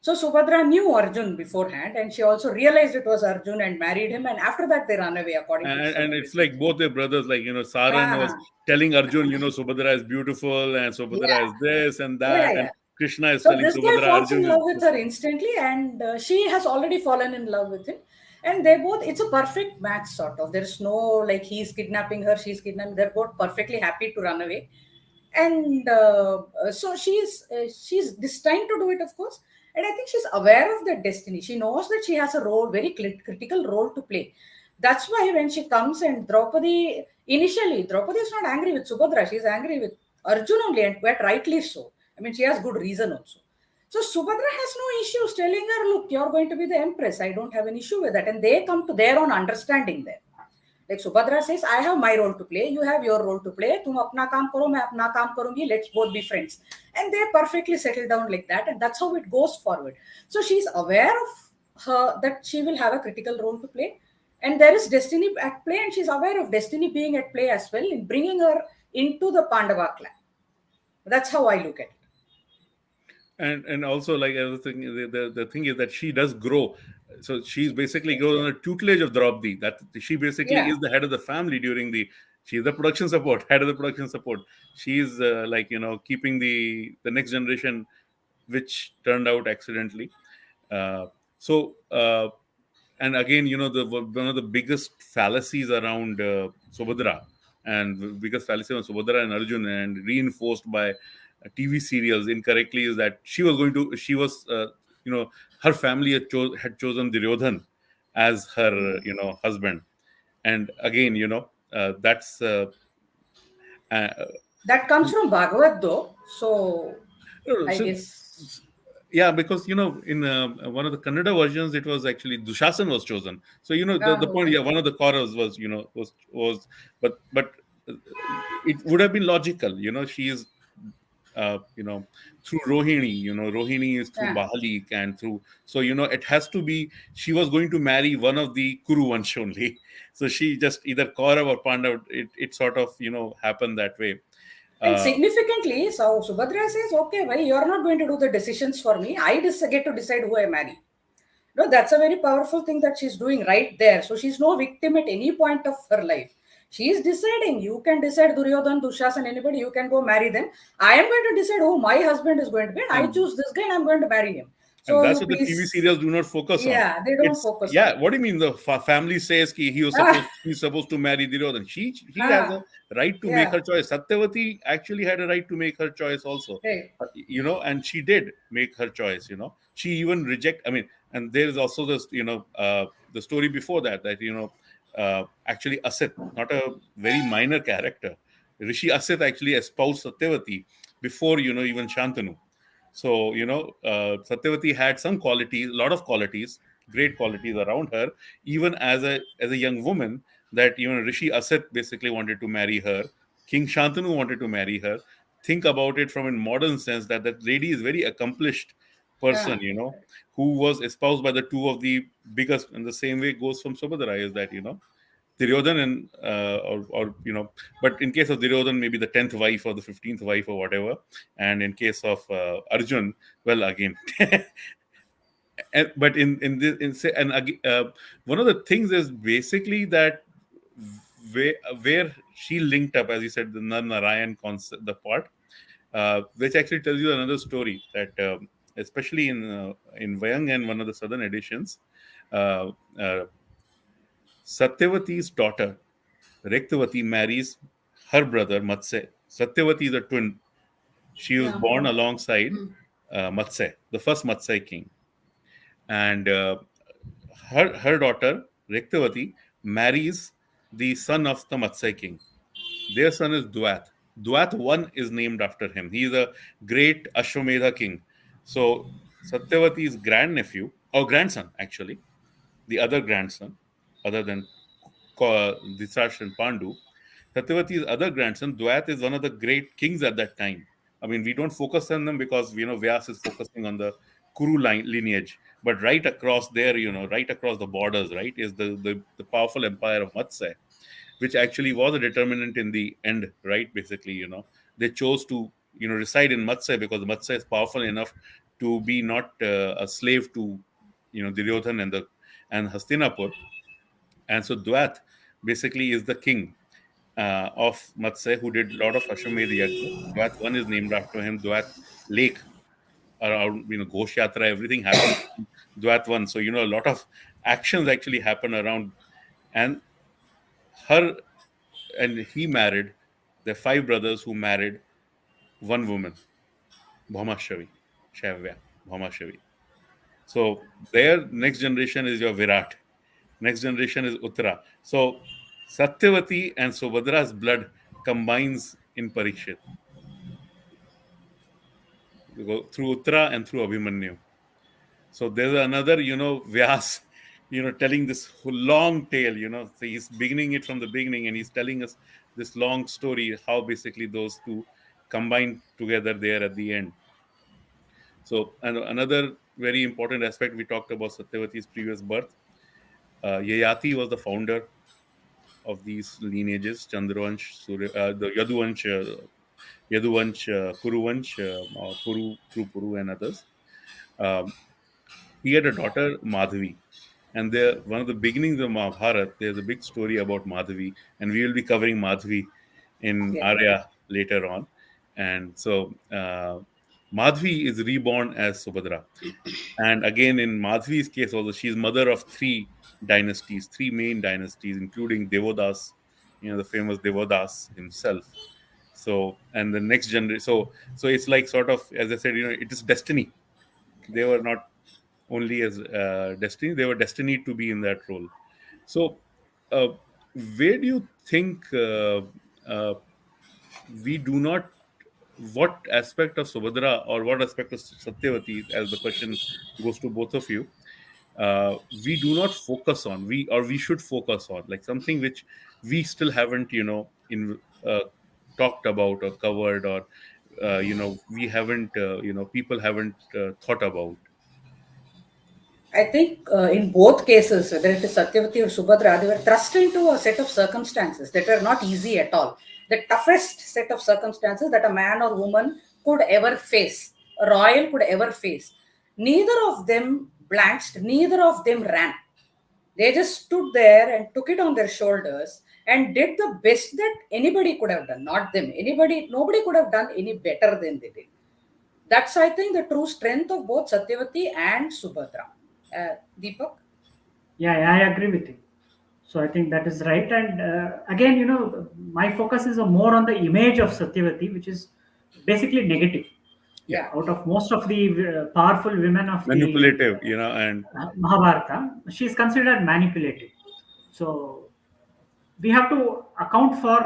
So Subhadra knew Arjun beforehand, and she also realized it was Arjun and married him. And after that, they ran away, according to the And southern it's like recension. both their brothers, like, Saran was Ah, telling Arjun, Subhadra is beautiful, and Subhadra yeah, is this and yeah, that, and yeah. Krishna is So telling this guy Subhadra, falls Arjun in is love with this. her instantly, and she has already fallen in love with him. And they both, it's a perfect match, sort of. There's no like he's kidnapping her, she's kidnapping. They're both perfectly happy to run away, and so she's destined to do it, of course. And I think she's aware of that destiny. She knows that she has a role, very critical role to play. That's why when she comes and Draupadi is not angry with Subhadra. She's angry with Arjun only, and quite rightly so. I mean, she has good reason also. So Subhadra has no issues telling her, look, you're going to be the empress. I don't have an issue with that. And they come to their own understanding there. Like Subhadra says, I have my role to play, you have your role to play. Tum apna kaam karo, main apna kaam karungi, let's both be friends. And they perfectly settle down like that, and that's how it goes forward. So she's aware of her that she will have a critical role to play, and there is destiny at play, and she's aware of destiny being at play as well in bringing her into the Pandava clan. That's how I look at it. And also, like, everything, the thing is that she does grow. So she's basically grows under tutelage of Draupadi, that she basically Yeah. is the head of the family during the she's the production support, head of the production support. She's like, keeping the next generation, which turned out accidentally. uh, so and again, the one of the biggest fallacies around Subhadra, and the biggest fallacy on Subhadra and Arjun, and reinforced by TV serials incorrectly, is that she was, her family had chosen Duryodhan as her, husband. And again, that's uh, That comes from Bhagavad though. So I so guess. yeah, because in one of the Kannada versions, it was actually Dushasan was chosen. So the point, Okay. yeah, one of the chorus was, was but uh, it would have been logical. She is through Rohini. Rohini is through Yeah. Bahalik, and through, so it has to be, she was going to marry one of the Kuru Vansh only. So she just either Kaurav or Pandav. It sort of happened that way. And Uh, significantly, so Subhadra says, okay, well, you're not going to do the decisions for me. I just get to decide who I marry. No, that's a very powerful thing that she's doing right there. So she's no victim at any point of her life. She is deciding. You can decide Duryodhan, Dushasan, anybody, you can go marry them. I am going to decide who my husband is going to be, and I and choose this guy and I'm going to marry him. And So that's you what the TV please, serials do not focus on. yeah, they don't It's, focus on yeah. it. What do you mean? The family says he was Ah, supposed to marry Duryodhan. He has a ah, right to make yeah, her choice. Satyavati actually had a right to make her choice also. right. And she did make her choice. She even reject. I mean, And there is also this, the story before that, actually Asit, not a very minor character, Rishi Asit actually espoused Satyavati before, even Shantanu. So, Satyavati had some qualities, a lot of qualities, great qualities around her, even as a young woman, that Rishi Asit basically wanted to marry her. King Shantanu wanted to marry her. Think about it from a modern sense, that lady is very accomplished person, Yeah. who was espoused by the two of the biggest. And the same way goes from Subhadra, is that, Duryodhan and or but in case of Duryodhan, maybe the 10th wife or the 15th wife or whatever, and in case of Arjun, well, again, but in this in say and one of the things is basically that where she linked up, as you said, the Narayan concept, the part, which actually tells you another story, that especially in Vayang and one of the southern editions, uh, uh, Satyavati's daughter Rektavati marries her brother Matsya. Satyavati is a twin. She was Yeah. born alongside Mm. Matsya, the first Matsya king, and her daughter Rektavati marries the son of the Matsya king. Their son is Duat. Duat one is named after him. He is a great Ashwamedha king. So Satyavati's grandnephew, or grandson actually, the other grandson, other than Dhritarashtra and Pandu, Satyavati's other grandson, Dwayat, is one of the great kings at that time. I mean, we don't focus on them because, Vyas is focusing on the Kuru lineage. But right across there, right across the borders, right, is the powerful empire of Matsya, which actually was a determinant in the end, right? Basically, they chose to, reside in Matsya because Matsya is powerful enough to be not a slave to, Duryodhan and Hastinapur. And so Dwat basically is the king of Matsya, who did a lot of Ashwamedh Yagna. Dwat 1 is named after him. Dwat Lake, around, Ghosh Yatra, everything happened in Dwat 1. So, a lot of actions actually happen around. And her and he married, there are five brothers who married one woman, Bhaumashavi, Shavya, Bhaumashavi. So their next generation is your Virat. Next generation is Uttara. So Satyavati and Subhadra's blood combines in Parikshit, through Uttara and through Abhimanyu. So there's another, Vyas, telling this long tale, So he's beginning it from the beginning, and he's telling us this long story, how basically those two combine together there at the end. So, and another very important aspect, we talked about Satyavati's previous birth. Yayati was the founder of these lineages, Chandravansh, the Yaduvansh, Kuruvansh, Puru, through Puru and others. Um, he had a daughter, Madhavi. And there, one of the beginnings of Mahabharata, there's a big story about Madhavi, and we will be covering Madhavi in Yeah. Arya later on. And so Madhavi is reborn as Subhadra. And again, in Madhavi's case, also, she's mother of three dynasties, three main dynasties, including Devodas, the famous Devodas himself. So, and the next generation. So it's like, sort of, as I said, it is destiny. They were not only as destiny; they were destined to be in that role. So, uh, where do you think uh, we do not? What aspect of Subhadra or what aspect of Satyavati, as the question goes to both of you, we do not focus on, we should focus on, like something which we still haven't, in talked about or covered, or we haven't, people haven't thought about. I think in both cases, whether it is Satyavati or Subhadra, they were thrust into a set of circumstances that were not easy at all. The toughest set of circumstances that a man or woman could ever face, a royal could ever face. Neither of them blanched, neither of them ran. They just stood there and took it on their shoulders and did the best that anybody could have done, not them. Nobody could have done any better than they did. That's, I think, the true strength of both Satyavati and Subhadra. Deepak? Yeah, I agree with you. So I think that is right. And again, my focus is more on the image of Satyavati, which is basically negative. Yeah. out of most of the powerful women of the Manipulative, and Mahabharata, she is considered manipulative. So we have to account for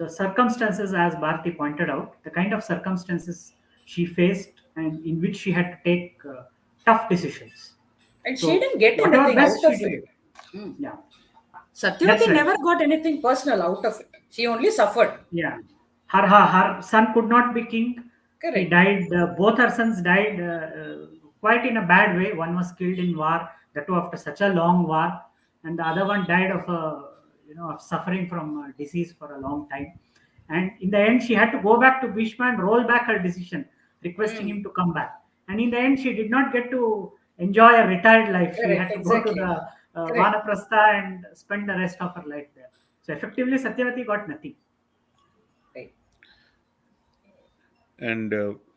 the circumstances, as Bharati pointed out, the kind of circumstances she faced and in which she had to take tough decisions. And she So didn't get whatever anything best out she of did, it. Hmm. yeah, that's Satyavati right. never got anything personal out of it. She only suffered. Yeah, her son could not be king. He Correct. died. Both her sons died quite in a bad way. One was killed in war, that too after such a long war, and the other one died of of suffering from disease for a long time. And in the end, she had to go back to Bhishma and roll back her decision, requesting Hmm. him to come back. And in the end, she did not get to enjoy a retired life. She Correct. had to go to Exactly. the Correct. Vanaprastha and spend the rest of her life there. So effectively, Satyavati got nothing. Right. and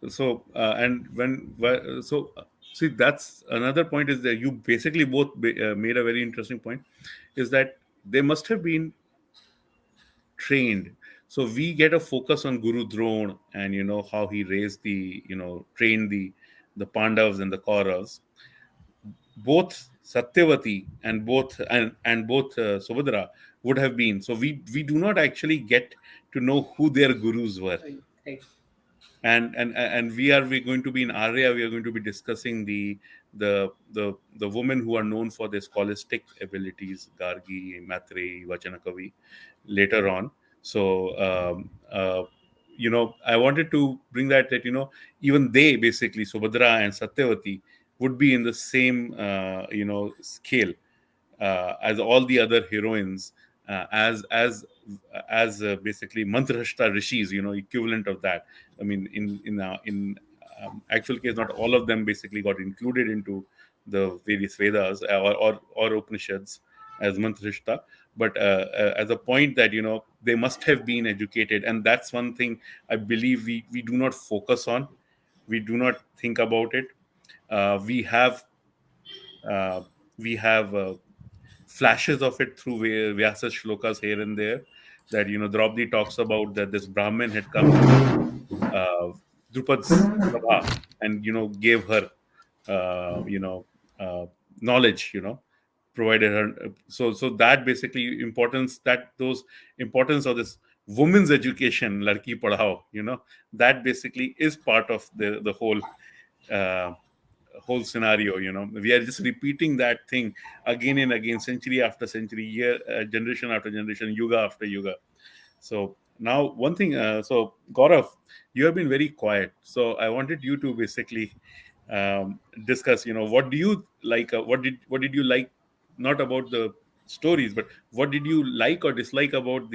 so and when so see, that's another point, is that you basically both made a very interesting point, is that they must have been trained. So we get a focus on Guru Drona, and how he raised the trained the Pandavas and the Kauravas. Both Satyavati and both Subhadra would have been. So we do not actually get to know who their gurus were. Right. Right. And we're going to be in Arya. We are going to be discussing the women who are known for their scholastic abilities, Gargi, Matre, Vachanakavi, later on. So I wanted to bring that even they, basically Subhadra and Satyavati, would be in the same scale as all the other heroines, as basically mantrashta rishis, equivalent of that. I mean, in actual case, not all of them basically got included into the various Vedas or Upanishads as mantrashta, but as a point that they must have been educated, and that's one thing I believe we do not focus on. We do not think about it. We have uh, we have flashes of it through Vyasa shlokas here and there, that Draupadi talks about, that this Brahmin had come to Drupad's Sabha, and gave her uh, you know knowledge, provided her. So that basically importance of this women's education, Larki Padhao, that basically is part of the uh, whole scenario. We are just repeating that thing again and again, century after century, year generation after generation, yuga after yuga. So now, one thing, so Gaurav, you have been very quiet, so I wanted you to basically discuss, what do you like, what did you like, not about the stories, but what did you like or dislike about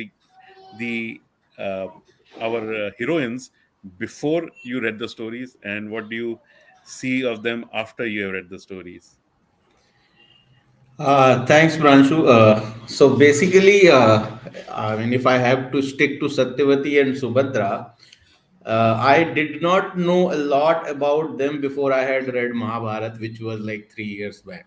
the uh, our heroines before you read the stories, and what do you see of them after you have read the stories? Thanks, Pranshu. So basically, I mean, if I have to stick to Satyavati and Subhadra, I did not know a lot about them before I had read Mahabharata, which was like 3 years back.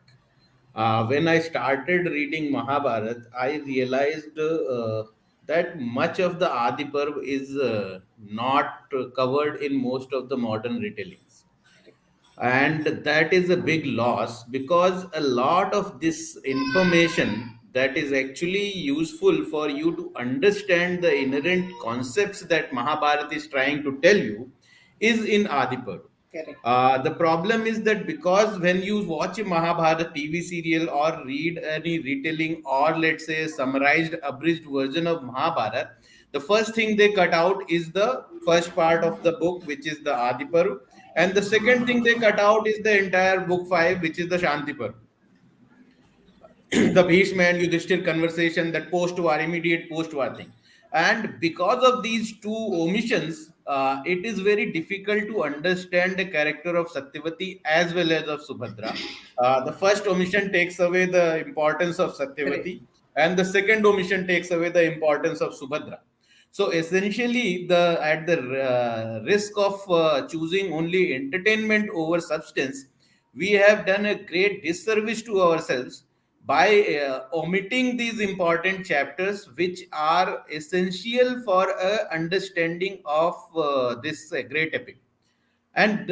When I started reading Mahabharata, I realized that much of the Adiparv is not covered in most of the modern retellings, and that is a big loss, because a lot of this information that is actually useful for you to understand the inherent concepts that Mahabharata is trying to tell you is in Adiparv. Correct. The problem is that because when you watch a Mahabharata TV serial or read any retelling, or let's say a summarized, abridged version of Mahabharata, the first thing they cut out is the first part of the book, which is the Adiparv, and the second thing they cut out is the entire book 5, which is the Shantiparv. The Bhishma and Yudhishthir conversation, that post-war, immediate post-war thing. And because of these two omissions, it is very difficult to understand the character of Satyavati as well as of Subhadra. The first omission takes away the importance of Correct. Satyavati, and the second omission takes away the importance of Subhadra. So essentially, the at the risk of choosing only entertainment over substance, we have done a great disservice to ourselves by omitting these important chapters which are essential for a understanding of this great epic. And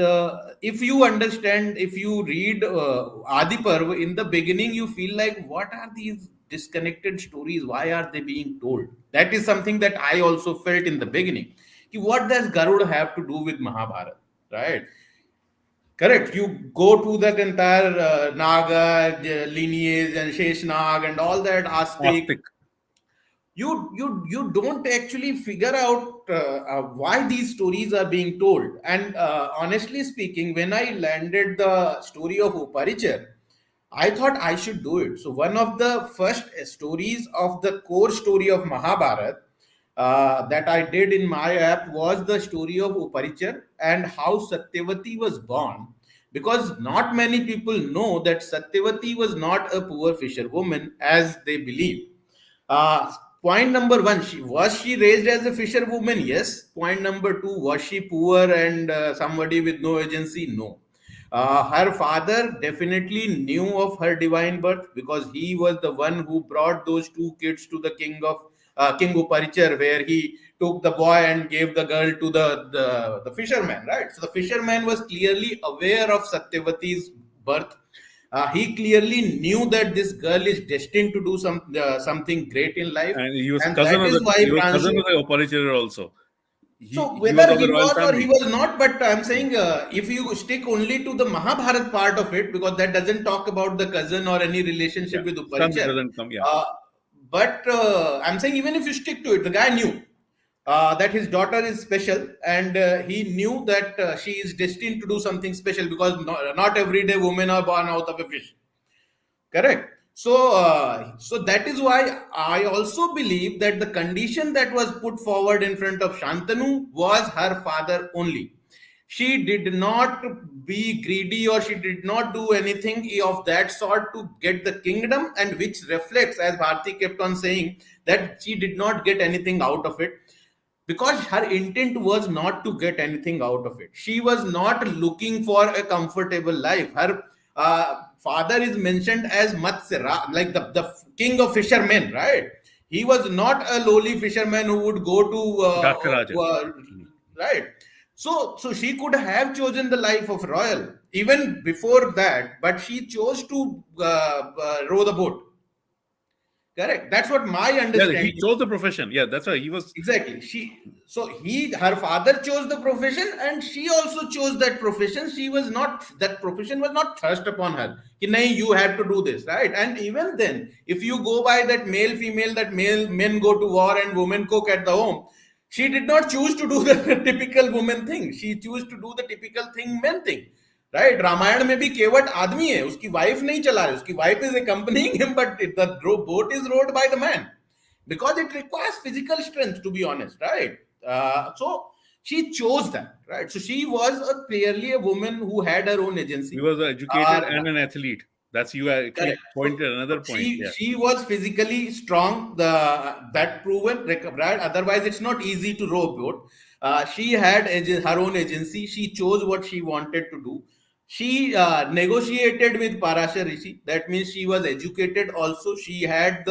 if you understand, if you read Adi Parv in the beginning, you feel like, what are these disconnected stories? Why are they being told? That is something that I also felt in the beginning. What does Garuda have to do with Mahabharata? Right? Correct. You go to that entire Naga lineage and Sheshnag and all that Astik. Astic. You don't actually figure out why these stories are being told. And honestly speaking, when I landed the story of Uparichar, I thought I should do it. So one of the first stories of the core story of Mahabharata that I did in my app was the story of Uparichar and how Satyavati was born. Because not many people know that Satyavati was not a poor fisherwoman as they believe. uh, Point number one, she raised as a fisherwoman? Yes. Point number two, was she poor and somebody with no agency? No. Her father definitely knew of her divine birth because he was the one who brought those two kids to the King Uparichar, where he took the boy and gave the girl to the fisherman, right? So the fisherman was clearly aware of Satyavati's birth. He clearly knew that this girl is destined to do something great in life, And he was and cousin that of is the why he was cousin Pranshu. of the Operator also. So He was whether of the he royal was or he family. was not, but I'm saying if you stick only to the Mahabharat part of it, because that doesn't talk about the cousin or any Yeah. relationship with Son Uparichar. doesn't come. Yeah. Uh, but I'm saying even if you stick to it, the guy knew that his daughter is special, and he knew that she is destined to do something special because not everyday women are born out of a fish. Correct. So, so that is why I also believe that the condition that was put forward in front of Shantanu was her father only. She did not be greedy or she did not do anything of that sort to get the kingdom, and which reflects, as Bharti kept on saying, that she did not get anything out of it because her intent was not to get anything out of it. She was not looking for a comfortable life. Her father is mentioned as Matsya, like the king of fishermen, right? He was not a lowly fisherman who would go to Daksharaja. right. So she could have chosen the life of royal even before that, but she chose to row the boat. Correct. That's what my Yeah, he understanding. chose the profession. Yeah, that's why he was. Exactly. Her father chose the profession, and she also chose that profession. That profession was not thrust upon her. Ki, nahi, you have to do this, right? And even then, if you go by that male, female, that male men go to war and women cook at the home, she did not choose to do the typical woman thing. She chose to do the typical thing men thing. Right Ramayan में भी केवट आदमी है उसकी wife नहीं चला रही उसकी wife is accompanying him but the boat is rowed by the man because it requires physical strength to be honest, right? So she chose that, right? So she was clearly a woman who had her own agency. He was educated and an athlete. That's you actually Correct. pointed another point. Yeah. She was physically strong. That proven, right? Otherwise, it's not easy to row a boat. She had her own agency. She chose what she wanted to do. She negotiated with Parashar Rishi. That means she was educated. Also, she had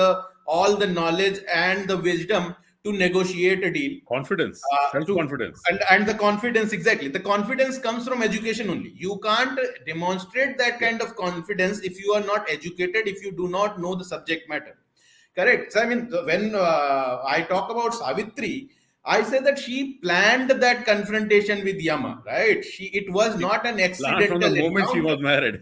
all the knowledge and the wisdom to negotiate a deal. Confidence, self-confidence. And the confidence, exactly, the confidence comes from education only. You can't demonstrate that kind of confidence if you are not educated, if you do not know the subject matter. Correct. So I mean, when I talk about Savitri, I say that she planned that confrontation with Yama, right? It was She not an planned from the accidental moment she encounter. was married.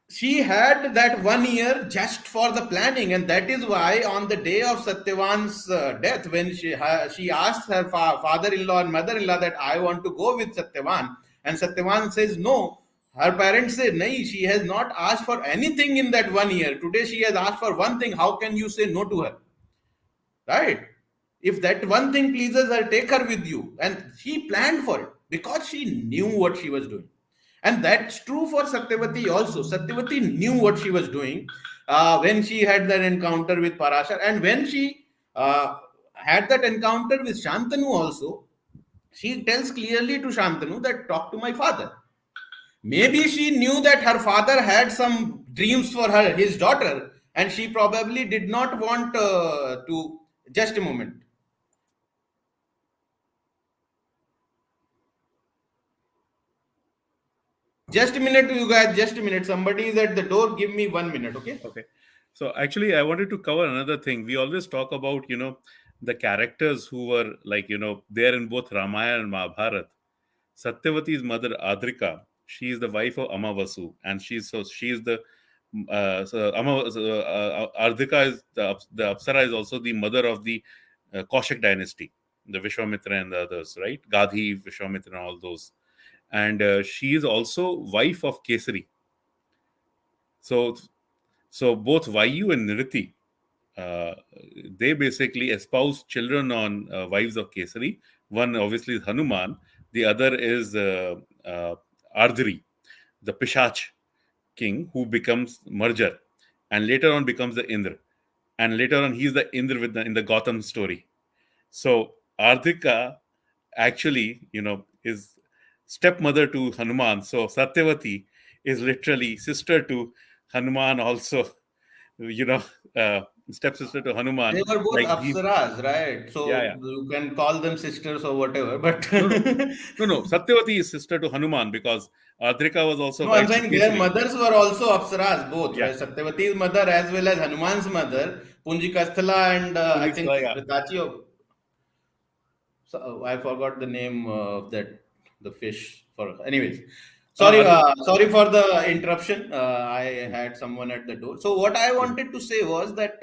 She had that 1 year just for the planning, and that is why on the day of Satyavan's death, when she asked her father-in-law and mother-in-law that I want to go with Satyavan, and Satyavan says no. Her parents say, "Nahi, she has not asked for anything in that 1 year. Today she has asked for one thing. How can you say no to her?" Right? If that one thing pleases her, take her with you. And she planned for it because she knew what she was doing. And that's true for Satyavati also. Satyavati knew what she was doing when she had that encounter with Parashar. And when she had that encounter with Shantanu also, she tells clearly to Shantanu that talk to my father. Maybe she knew that her father had some dreams for his daughter, and she probably did not want to. Just a moment. Just a minute, you guys. Just a minute. Somebody is at the door. Give me 1 minute, okay? Okay. So actually, I wanted to cover another thing. We always talk about, the characters who were like, there in both Ramayana and Mahabharata. Satyavati's mother, Adrika, she is the wife of Amavasu, and she's the Ardhika is the Apsara is also the mother of the Kaushik dynasty, the Vishwamitra and the others, right? Gadhi, Vishwamitra, and all those. And she is also wife of Kesari. So, both Vayu and Niriti, uh, they basically espouse children on wives of Kesari. One obviously is Hanuman, the other is Ardhiri, the Pishach king who becomes Marjar and later on becomes the Indra. And later on, he's the Indra in the Gotham story. So Ardhika actually, is stepmother to Hanuman. So Satyavati is literally sister to Hanuman also, you know, uh, stepsister to Hanuman. They were both Like he, apsaras, right? yeah, So yeah. you can call them sisters or whatever. But No, no, no. Satyavati is sister to Hanuman because Adrika was also no, I'm wife to saying their Kesari. mothers were also apsaras, both, Yeah, right? Satyavati's mother as well as Hanuman's mother, Punjikasthala and I think Punjika, yeah. Ritachi. So, I forgot the name of that the fish. For anyways, sorry, Adrika. sorry for the interruption. I had someone at the door. So what I wanted to say was that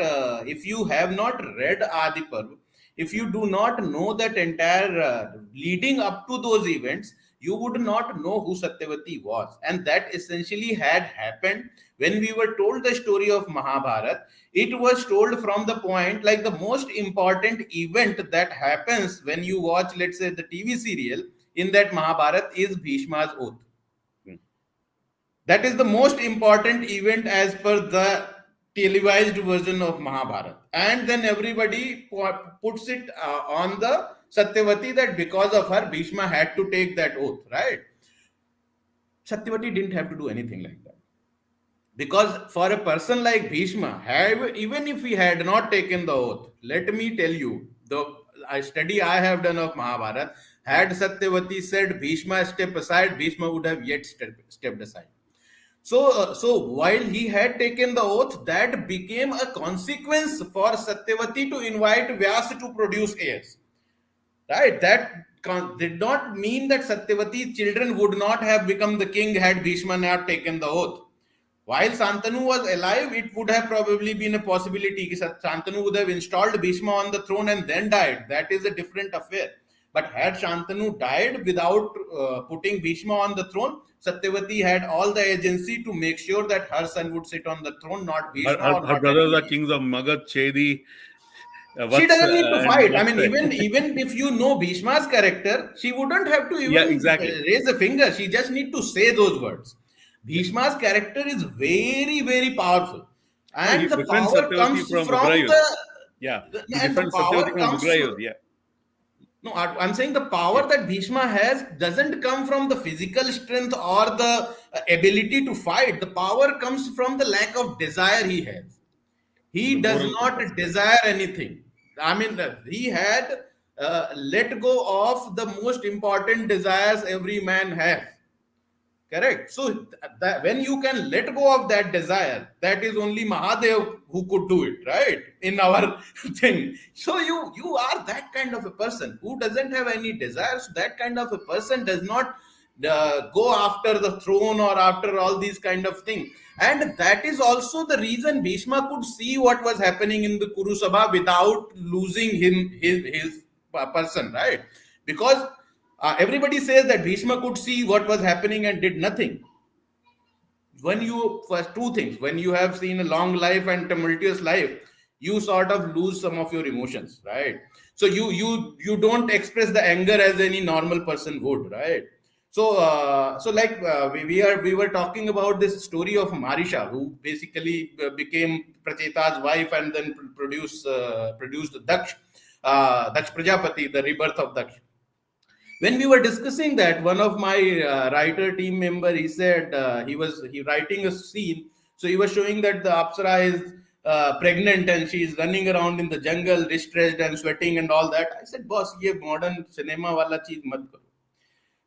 if you have not read Adi Parv, if you do not know that entire leading up to those events, you would not know who Satyavati was, and that essentially had happened when we were told the story of Mahabharata. It was told from the point like the most important event that happens when you watch, let's say, the TV serial in that Mahabharata is Bhishma's oath. Hmm. That is the most important event as per the televised version of Mahabharata. And then everybody puts it on the Satyavati that because of her, Bhishma had to take that oath, right? Satyavati didn't have to do anything like that. Because for a person like Bhishma, even if he had not taken the oath, let me tell you, the study I have done of Mahabharata, had Satyavati said Bhishma step aside, Bhishma would have yet stepped aside. So while he had taken the oath, that became a consequence for Satyavati to invite Vyasa to produce heirs. Right? That did not mean that Satyavati's children would not have become the king had Bhishma not taken the oath. While Santanu was alive, it would have probably been a possibility that Santanu would have installed Bhishma on the throne and then died. That is a different affair. But had Shantanu died without putting Bhishma on the throne, Satyavati had all the agency to make sure that her son would sit on the throne, not Her, Bhishma her, or her not brothers are anybody. kings of Magad, Chedi, She Vats, doesn't need to and fight. I mean, Vatsya. even if you know Bhishma's character, she wouldn't have to Yeah, even exactly. raise a finger. She just need to say those words. Yeah. Bhishma's character is very, very powerful, No, he and the defends power Satyavati comes from from Ugrayudh. Yeah, he and the defends Satyavati power from comes. Ugrayudh. Yeah, No, I'm saying the yeah. power that Bhishma has doesn't come from the physical strength or the ability to fight. The power comes from the lack of desire he has. The He does moral not compass. Yeah. desire anything. I mean, he had let go of the most important desires every man has. Correct. So that when you can let go of that desire, that is only Mahadev who could do it, right? In our thing. So you are that kind of a person who doesn't have any desires. That kind of a person does not go after the throne or after all these kind of things. And that is also the reason Bhishma could see what was happening in the Kuru Sabha without losing his person, right? Because everybody says that Bhishma could see what was happening and did nothing. When you, first two things, when you have seen a long life and tumultuous life, you sort of lose some of your emotions, right? So you don't express the anger as any normal person would, right? So like we were talking about this story of Marisha, who basically became Pracheta's wife and then produced Daksh Prajapati, the rebirth of Daksh. when we were discussing that, one of my writer team member, he said, he writing a scene, so he was showing that the Apsara is pregnant and she is running around in the jungle distressed and sweating and all that. I said, boss, ye modern cinema wala cheez mat karo.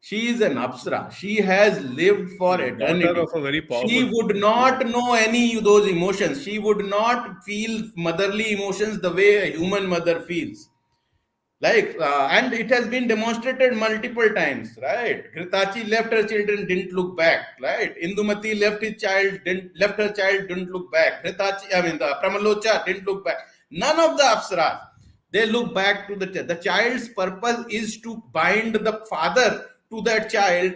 She is an Apsara. She has lived for The daughter eternity. of a very She powerful would king. not know any of those emotions. She would not feel motherly emotions the way a human mother feels. And it has been demonstrated multiple times, right? Kritachi left her children, didn't look back, right? Indumati left her child, didn't look back. The Pramalocha didn't look back. None of the Apsaras, they look back to the child's purpose is to bind the father to that child,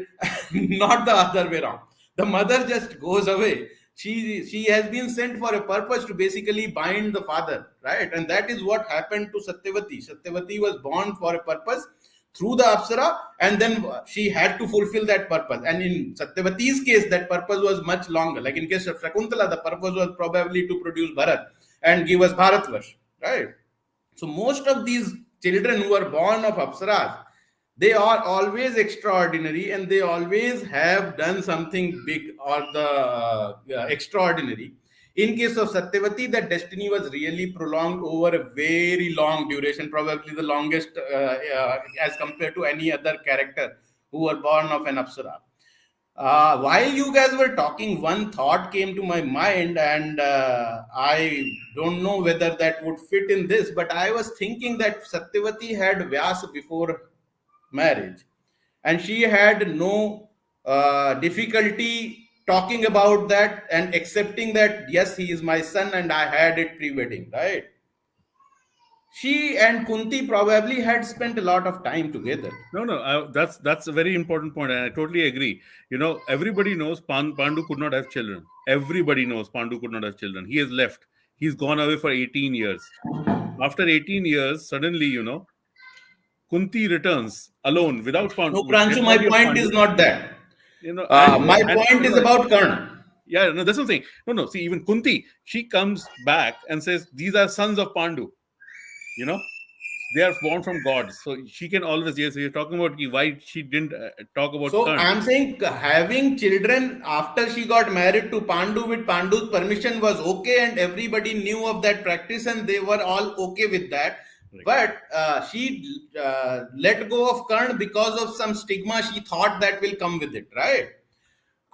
not the other way around. The mother just goes away. She has been sent for a purpose to basically bind the father, right? And that is what happened to Satyavati. Satyavati was born for a purpose through the Apsara, and then she had to fulfill that purpose. And in Satyavati's case, that purpose was much longer. Like in case of Shakuntala, the purpose was probably to produce Bharat and give us Bharatvarsh, right? So most of these children who are born of Apsaras, they are always extraordinary and they always have done something big or the extraordinary. In case of Satyavati, that destiny was really prolonged over a very long duration, probably the longest as compared to any other character who were born of an Apsara. While you guys were talking, one thought came to my mind, and I don't know whether that would fit in this, but I was thinking that Satyavati had Vyas before marriage, and she had no difficulty talking about that and accepting that, yes, he is my son, and I had it pre-wedding, right? She and Kunti probably had spent a lot of time together. No, that's a very important point, and I totally agree. Everybody knows Pandu could not have children. Everybody knows Pandu could not have children. He has left. He's gone away for 18 years. After 18 years, suddenly, Kunti returns alone without No, Pandu, with Pranshu, dead my body of point is Pandu. not that. My And point is about Karna. yeah, no, that's what I'm saying. No. See, even Kunti, she comes back and says, "These are sons of Pandu." You know, they are born from gods, so she can always. Yes, you're talking about why she didn't talk about So Karn. I'm saying having children after she got married to Pandu with Pandu's permission was okay, and everybody knew of that practice, and they were all okay with that. Right. But she let go of Karn because of some stigma she thought that will come with it, right?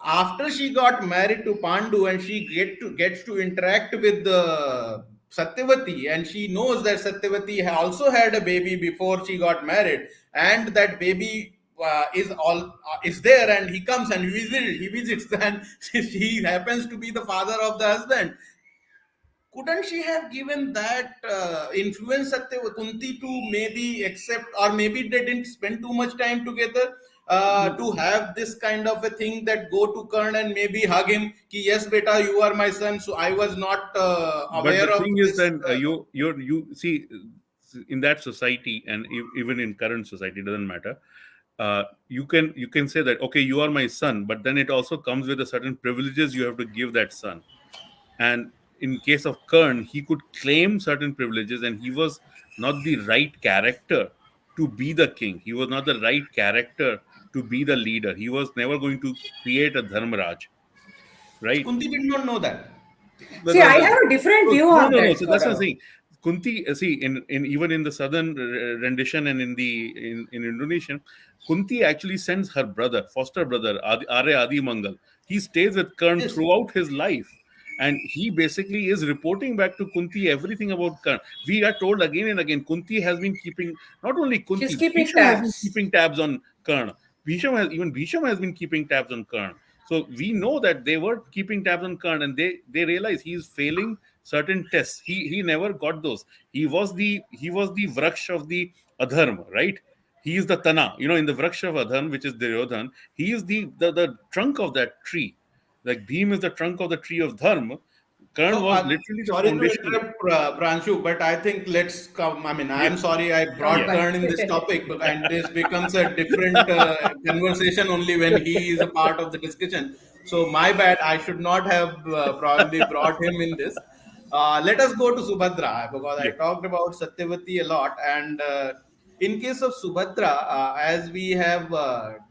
After she got married to Pandu and she gets to interact with the Satyavati, and she knows that Satyavati also had a baby before she got married, and that baby is there, and he comes and he visits, and he happens to be the father of the husband. Couldn't she have given that influence Kunti to maybe accept, or maybe they didn't spend too much time together to have this kind of a thing that go to Karn and maybe hug him, ki yes beta, you are my son, so I was not But the aware of thing is, this. then you see, in that society, and even in current society, it doesn't matter. You can say that, okay, you are my son, but then it also comes with a certain privileges you have to give that son. And in case of Kern, he could claim certain privileges, and he was not the right character to be the king. He was not the right character to be the leader. He was never going to create a Dharmaraj, right? Kunti did not know that. See, I have a different view No, on no, no. that, So that's what I'm Gaurav. saying. Kunti, see, in even in the southern rendition and in Indonesian, Kunti actually sends her brother, foster brother, Arya Adi Mangal. He stays with Karn Yes. throughout his life, and he basically is reporting back to Kunti everything about Karn. We are told again and again, Kunti has been keeping, not only She's Kunti, keeping Bhisham has been tabs. keeping tabs on Karn. Bhisham has been keeping tabs on Karn. So we know that they were keeping tabs on Karn, and they realize he is failing certain tests. He never got those. He was the Vraksh of the Adharma, right? He is the Tana. In the Vraksh of Adharma, which is Duryodhan, he is the trunk of that tree. Like Bhim is the trunk of the tree of Dharma. Karn So, was literally the sorry to foundation. interrupt, Pranshu, but I think let's come. I mean, Yeah, I'm sorry I Drop brought yeah. by. Kern in this topic, and this becomes a different conversation only when he is a part of the discussion. So, my bad. I should not have probably brought him in this. Let us go to Subhadra because I Yeah. talked about Satyavati a lot, and in case of Subhadra, as we have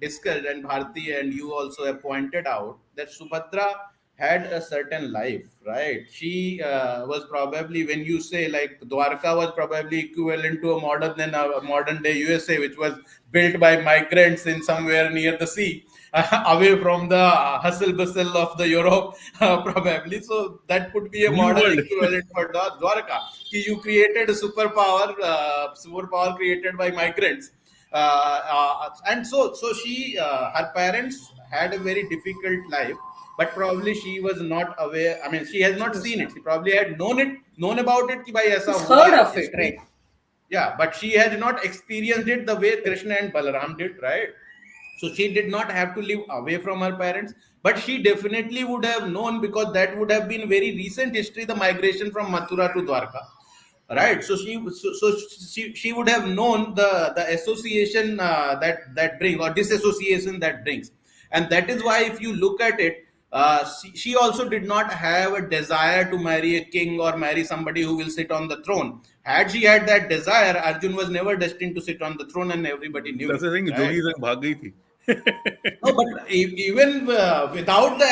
discussed, and Bharti and you also have pointed out, that Subhadra had a certain life, right? She was probably, when you say like Dwarka was probably equivalent to a modern than a modern day USA, which was built by migrants in somewhere near the sea, away from the hustle bustle of the Europe, probably. So that could be a New modern world. equivalent for Dwarka. You created a superpower created by migrants, and so she, her parents had a very difficult life, but probably she was not aware. I mean, she has not Yes, seen it. She probably had known about it कि भाई ऐसा she's हुआ heard of it, history. right? Yeah, but she had not experienced it the way Krishna and Balaram did, right? So she did not have to live away from her parents, but she definitely would have known, because that would have been very recent history, the migration from Mathura to Dwarka, right? So she would have known the association that brings, or disassociation that brings. And that is why, if you look at it, she also did not have a desire to marry a king or marry somebody who will sit on the throne. Had she had that desire, Arjun was never destined to sit on the throne, and everybody knew That's it, the thing. right? Jogi तक भाग गई थी. No, but even without the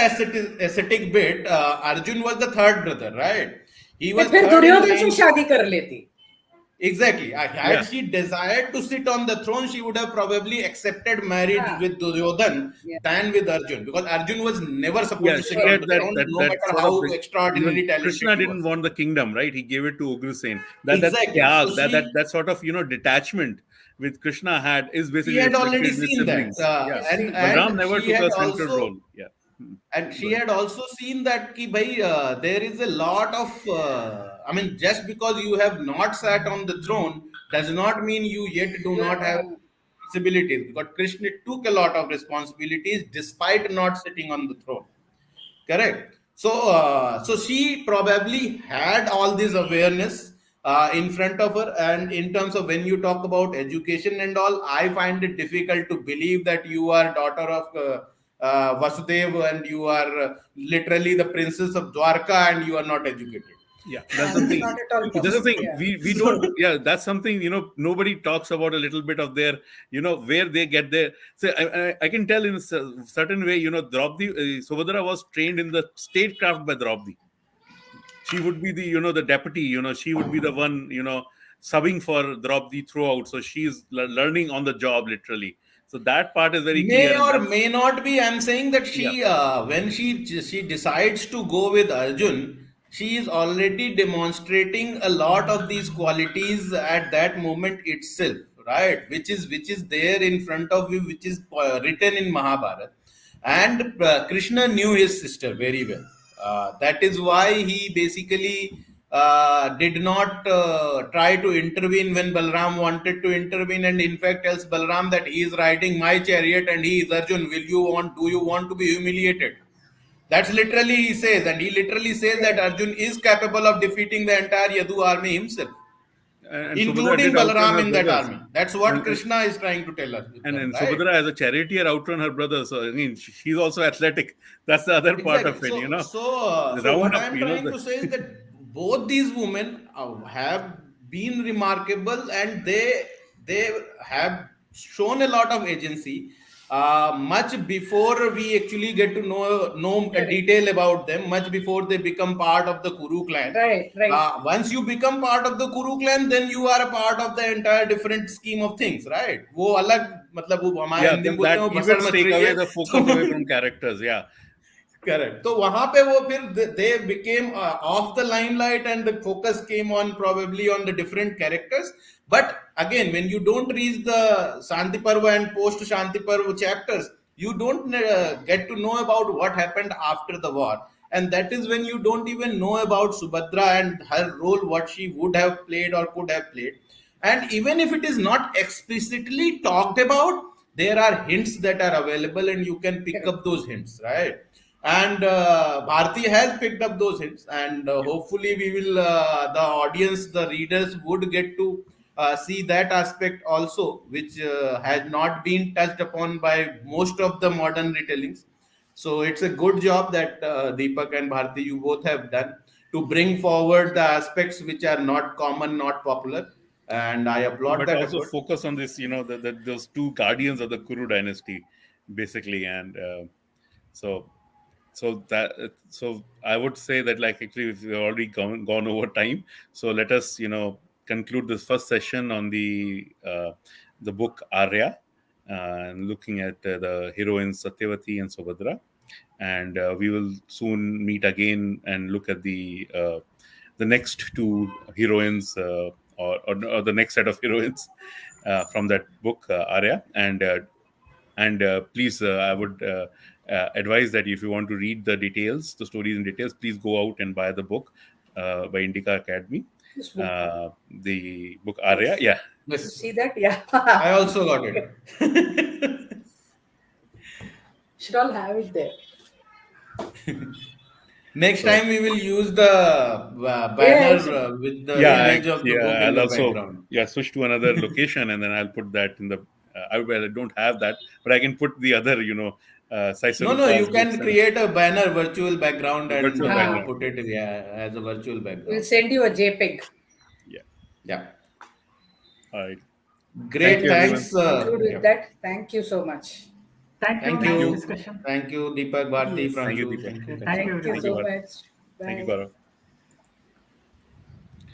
ascetic bit, Arjun was the third brother, right? He नहीं, was फिर third in Duryodhan से line. शादी कर लेती. Exactly. Had Yeah. she desired to sit on the throne, she would have probably accepted marriage हाँ, with Duryodhan yeah, than with Arjun, because Arjun was never supposed Yeah, to she sit on had the that right. throne, that no that matter sort of how even extraordinarily talented Krishna he didn't was. want the kingdom, right? He gave it to Ugrasen. That Exactly. So tyag, that sort of detachment with Krishna had is she basically had reflected already in his seen that, siblings. Yeah, See, Balram and never she took had a central also role. Yeah. she Go ahead. had also seen that ki bhai, there is a lot of I mean, just because you have not sat on the throne does not mean you yet do you not have are, responsibilities, because Krishna took a lot of responsibilities despite not sitting on the throne. Correct. So she probably had all this awareness in front of her. And in terms of, when you talk about education and all, I find it difficult to believe that you are daughter of Vasudev, and you are literally the princess of Dwarka, and you are not educated. Yeah, that's the it's thing. not at all That's the possible. thing. Yeah. We don't. So, Yeah, that's something nobody talks about a little bit of their where they get their. So I can tell in a certain way. Draupadi Subhadra was trained in the statecraft by Draupadi. She would be the the deputy. She would be the one subbing for Draupadi throughout. So she's learning on the job literally. So that part is very clear, May and or that's may not be. I'm saying that yeah. she, when she decides to go with Arjun, she is already demonstrating a lot of these qualities at that moment itself, right? Which is there in front of you, which is written in Mahabharata. And Krishna knew his sister very well. That is why he basically did not try to intervene when Balram wanted to intervene, and in fact tells Balram that he is riding my chariot and he is Arjun. Do you want to be humiliated? That's literally he says, and he literally says that yeah, Arjun is capable of defeating the entire Yadu army himself, And Subhadra including did outrun Balaram her in that brothers. army. That's what And, and Krishna is trying to tell us with and them, and right? Subhadra as a charioteer outrun her brothers. So I mean, she's also athletic. That's the other part of Exactly. it. The So what roundup. I'm trying to say is that both these women have been remarkable, and they have shown a lot of agency much before we actually get to know a correct. detail about them, much before they become part of the Kuru clan. Right, right. Once you become part of the Kuru clan, then you are a part of the entire different scheme of things, right? वो अलग, मतलब वो हमारे Yeah, Hindi में then बोलते हैं that वो भसड़ events much take रही away है. the focus away तो from characters. Yeah. Correct. So वहां पे वो फिर they became off the limelight, and the focus came on probably on the different characters. But again, when you don't reach the Shanti Parva and post Shanti Parva chapters, you don't get to know about what happened after the war. And that is when you don't even know about Subhadra and her role, what she would have played or could have played. And even if it is not explicitly talked about, there are hints that are available, and you can pick Correct. up those hints, right? And Bharti has picked up those hints, and hopefully we will, the audience, the readers would get to see that aspect also, which has not been touched upon by most of the modern retellings. So it's a good job that Deepak and Bharti, you both have done to bring forward the aspects which are not common, not popular. and I applaud But that also effort. focus on this, those two guardians of the Kuru dynasty, basically, and so so I would say that, like, actually we've already gone over time, so let us conclude this first session on the book Arya, and looking at the heroines Satyavati and Subhadra, and we will soon meet again and look at the next two heroines, or the next set of heroines from that book, Arya. And please, I would advise that if you want to read the details, the stories in details, please go out and buy the book by Indica Academy, This book. the book Arya. Yes. Yeah. You Yes, see that? Yeah. I also got Okay. it. Should all have it there. Next So time we will use the banner Yes. with the yeah, image of the book yeah, in I'll the also, background. yeah, switch to another location, and then I'll put that in the. Well, I don't have that, but I can put the other, No, no, Saisarupa's you books can and create a banner, virtual background, the and virtual Ah, background. put Yes. it, yeah, as a virtual we'll background. send you a JPEG. Yeah. Yeah. All right. Thank Great, you, everyone. thanks. Conclude with Yeah. that. Thank you so much. Thank you. Thank Thank Nice you. you. discussion. Thank you, Deepak, Bharti, Yes. Thank you, Pranshu. Deepak. Thank you. Thank you, Thank you Thank you, everyone. so Bharat. much. Thank you, Bye. Gaurav.